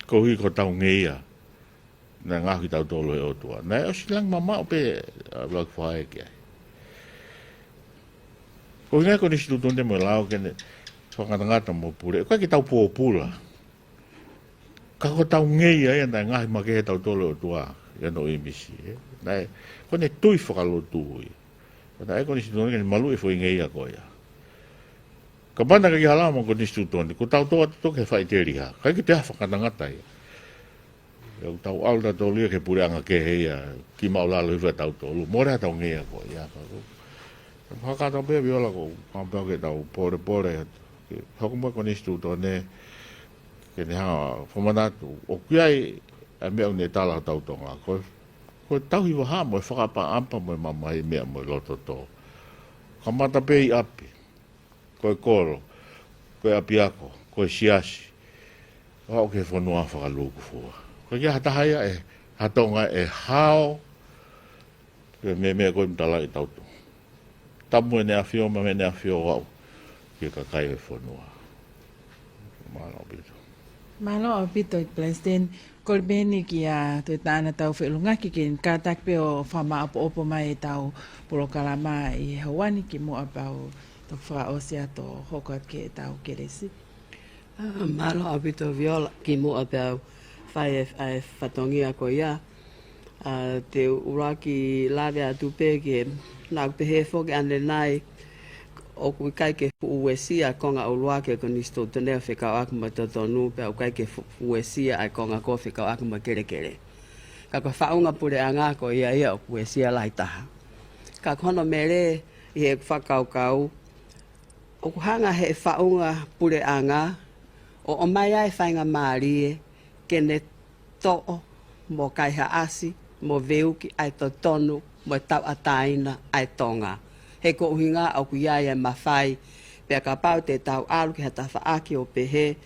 Ko hui ko tau ngeia, na ngahi tau tolo e otua. Nai o silang mamao pe Uluaki Fa e kia. Ko hingai Konisitutone mo lao kene whakarangata mo pure, koe ki tau pōpula. Ka ko tau ngei ai na ngahi ma ke tau tolo tua ia no imisi nai ko ne tui whakalotu i na e Konisitutone ke malu'i foi ngei a koia ka banda ka ki hala mo Konisitutone ko tau toa ke whaiteria kai ki te whakanangata ia au tau alda tolia ke pure anga ke heia ki maulalo hiwa tau tolu more tau ngei a koia haka tau bea Viola ko pampau ke tau pore hako mo Konisitutone ke ne hanga whamanatu, o kiai e mea une tala tau tonga, ko tau hiwa ha mo e whakapa ampa mo e mamai mea mo e loto tō. Ka mata pei api, ko e koro, ko e api ako, ko e siasi, o ke Fonua whakaluku fua. Ko kia hatahaia e hatonga e hao, ke mea koe mtala i tautu. Tamu e ne awhio, ma me ne awhio wau, ke kakai e Fonua. Mana o bitu. Malo o pito i Plesten, kolbeni ki a te tāna Taufe'ulungaki ki kātak pe o whama opo mai e tau polokalama i Hawani ki mua pau tō whaosia tō hokot ke tau keresi. Malo o pito Viola ki mua pau whai e whatongia ko ia. Te uraki lawe a tupe ki nā pehe whoki ane nai o kui kai ke uesia konga Uluaki Konisitutone whekauaki ma tonu pe o kai ke uesia ai konga ko whekauaki ma kere. Ka ko whaunga pure anga ko ia o uesia lai taha. Ka kono mere i he whakaukau o kuhanga he whaunga pure anga o mai ai whainga malie kene to'o mo kai haasi mo veuki ai to tonu mo tau ataina ai Tonga. He ko uhinga au kuiaia mawhai, pia ka pau te tau alu ki hata whaaki o pehe,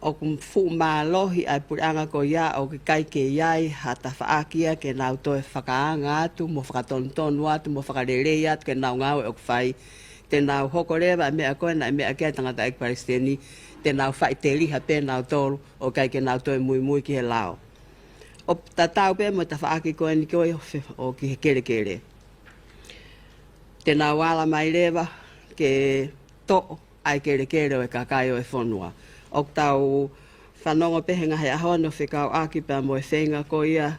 o kum fu malohi ai puranga ko ia o ke kai ke iai hata whaakia ke nau toe whakaanga atu mo whakatontonu atu mo whakarere atu ke nau ngau e o kwhai te nau hoko rewa mea koe na mea kia tangata ek Palestini te nau whai te liha pe nau tolu o kai ke nau toe mui mui ki he lao o tatau pe mo ta whaaki koe ni koe o ki he kere kere te nau wala mai rewa ke to ai kere kere o e kakai o e Fonua o tau whanonga pehenga hea hono faka'oaki pa mo e whenga ko ia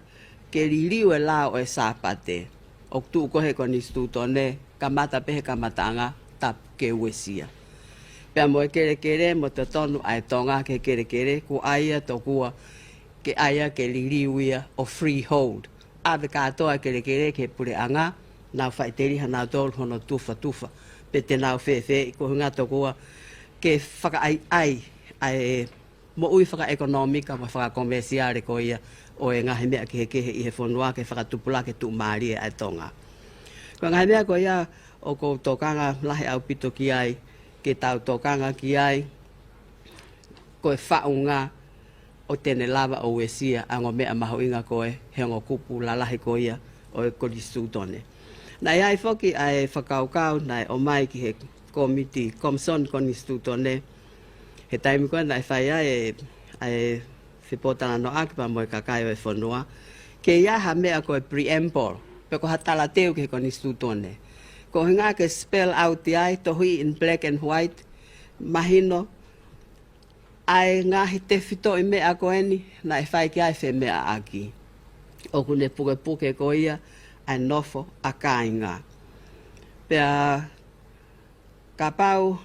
ke ririu e lao e sāpate. O tu ko he Konisitutone kamata pehe kamatanga tap ke uesia. Pea mo e kere kere mo te tonu ai Tonga ke kere kere ku aia tokua ke aia ke ririu ia o freehold. Ave katoa kere kere ke pure anga nau whaiteri hana tolu hono tufa tufa. Pe te nau whewhe ko hunga tokua ke faka'ai ai mo ui whaka ekonomika mo whaka komersiare ko ia o e ngahe mea ki he kehe i he Fonua ke whakatupula ke tu Malie ai Tonga. Ko ngahe mea ko ia o ko tokanga lahe au pito ki ai ke tau tokanga ki ai ko e whaunga o tene lava o uesia ango mea mahu'inga ko e hengo kupu la lahe ko ia o e Konisitutone. Na iai foki ai whakaukau na o mai ki he komiti komson Konisitutone he taimi koe na e whaia e whipo talanoa ki pa mo e kakai o e Fonua. Ke ia ha mea ko e preamble, pe ko hatala teu ki he Konisitutone. Ko hinga ke spell out ai, tohi in black and white, mahino, ai ngahi te whito i mea ko eni, na e whai ki ai whe mea aki. O kune puke puke ko ia, ai nofo a kāinga. Pea kapau,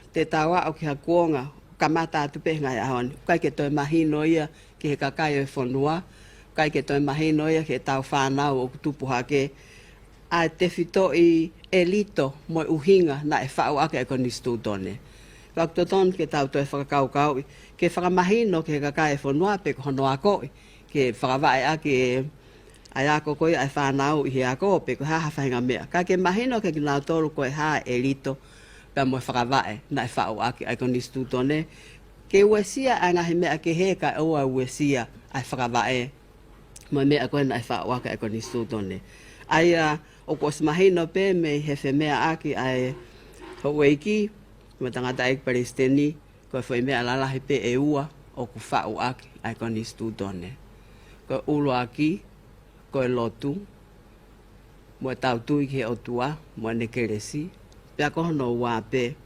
te tawa o ki ha kuonga, kamata atu pehenga ia honi. Kai ke toi mahino ia ki he kakai o e Fonua, kai ke toi mahino ia ki he tau whanau o kutupu hake, a te whito i elito mo uhinga na e whau ake e Konisitutone. Whaktoton ke tau toi whakakaukau, ke whakamahino ki he kakai e Fonua pe ko hono ako, ke whakawai ake e ai ako koi ai whanau i he ako pe ko haha whahinga mea. Ka ke mahino ke kinau toru ko e haa elito, pe mo whakawai na e whau ake ai Konisitutone. Ke uesia a ngahi mea ke heka e ua uesia ai whakawai mo mea koe na e whau ake ai Konisitutone. Ai o ko smahino pe me he whe mea ake ai haueiki, mo tangata ek Palestini, ko e whai mea lalahi pe e ua o ku whau ake ai Konisitutone. Ko Uluaki, ko e lotu, mo e tautui ki he otua, mo e nekeresi, pea ko hono ua pe,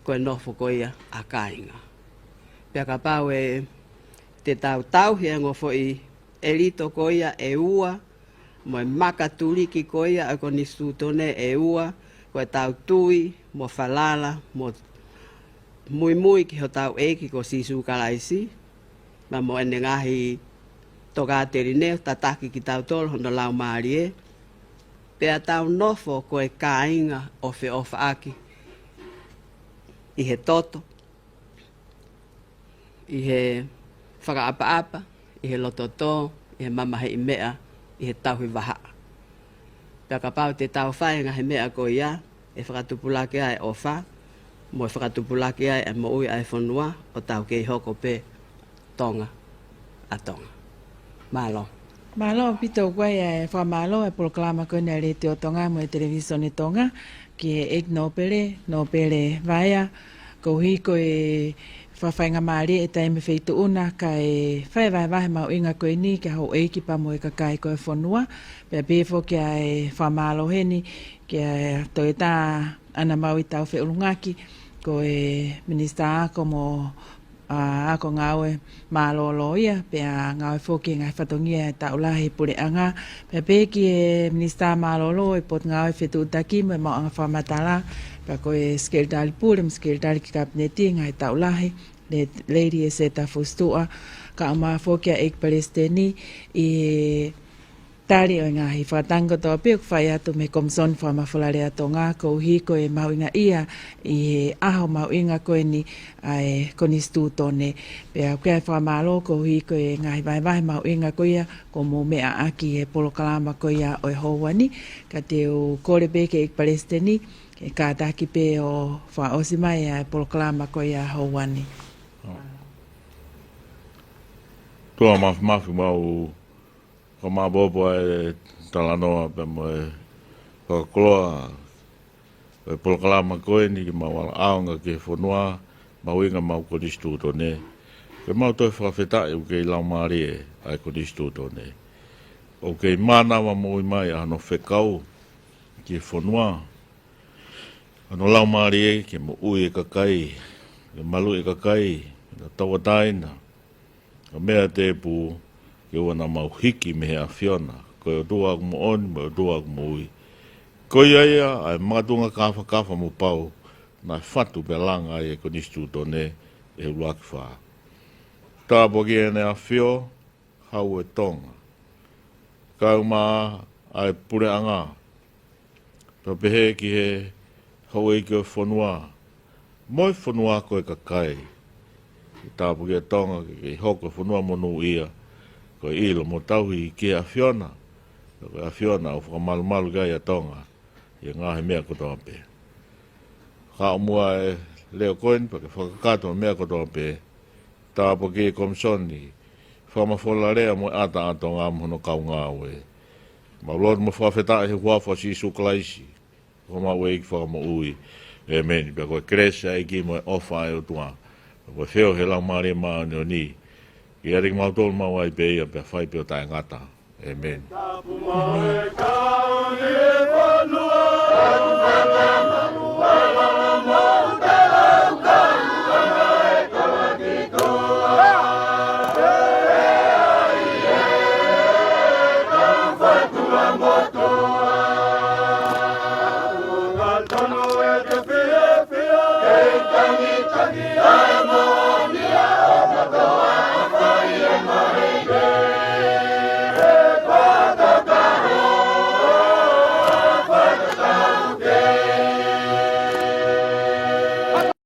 ko e nofo ko ia a kāinga. Pea ka pau e te tau hia ngofo i elito ko ia e ua, mo e makatuliki ko ia a Konisitutone e ua, ko e tautui, mo falala, mo mui ki ho tau eki ko sisu kalaisi, ma mo ene ngahi toka terine, tataki ki tau tolo hono Laumalie, pea tau nofo ko e kāinga o whe ofa aki, i he toto, i he whakaapa-apa, i he lototo, i he mamahe i mea, i he tauhi waha. Pea ka pau te tau whai ngahi mea ko ia, e whakatupulaki ai o wha, mo e whakatupulaki ai e maui ai Fonua, o tau kei hoko pe Tonga a Tonga. Malo. Malo pito kwai e whamalo e polokalama koe nei re te o Tonga mo e televisione Tonga ki e ek Nopele Vaea ko hi ko e whawhainga maari e taime feitu'una ka e whai vahe mahu'inga koe ni ka hau eiki pa mo e kakai koe Fonua pea befo ki a e whamalo heni ki a toi tā ana Maui Taufe'ulungaki ko e minista ako mo ako ngawe Malolo ia pea ngawe foki ngai whatongia e taulahi pure anga pea peki e minista Malolo e pot ngawe Fusitu'a mo e mahu'inga whamatala pea ko e skeldali pure skeldali ki kabineti ngai taulahi le lady Eseta Fusitu'a ka ama foki a ek Palestini i tari o ngahi whakatango toa pio whai atu me komson wha mawhulare ato ngā kou hiko e mahu'inga ia i he aho mahu'inga koe ni ai Konisitutone. Pea kia whakamalo kou hiko e ngahi vai mahu'inga koe ia ko mō mea aki e polokalama koe ia o e houani. Ka te o kore peke i Palestini e ka taki pe o whaosi mai e polokalama koe ia houani. Tua mafi mau ko mabobo e talanoa pe mo e whakakoloa e polokalama koe ni ki mau aonga ke Fonua mahu'inga mau Konisitutone. Pe mau toi whakawhetai u kei Laumalie ai Konisitutone. O kei mana wa moi mai ano whekau ki Fonua. Ano Laumalie ke mahu'i e kakai, ke malu'i e kakai, ke tawataina. O mea te pu ke wana mau hiki me hea whiona. Koe o tuku'au mo'oni, me o tuku'au maui. Koe ia ai matunga kafa mo pau na whatu pe langa ai e Konisitutone e Uluaki Fa. Tāpo ki ene a whio, hau e Tonga. Kau maa ai pure anga. Pea pehe ki he hau e ki o Fonua. Moi Fonua koe kakai. Tāpo ki e Tonga ki hoko Fonua monu ia. Ko ilo mo tauhi ki a whiona. Ko a whiona o whakamalu gai a Tonga. I ngahe mea kotoa pe. Ka mua e leo koen pa ke whakakato mea kotoa pe. Tāpo ki e komsoni. Whamafola rea mo ata ato ngā mohono kau ngā ue. Malolo mo whawheta he huafa si sukalaisi. Whamau e ki fakamo'oni. E meni, pe koe kresa e ki mo e ofa e o tua. Koe whio he Laumalie Ma'oni'oni. Ki arik mautolu mau ai pe ia pe whai peo tae ngata. Amen. Tani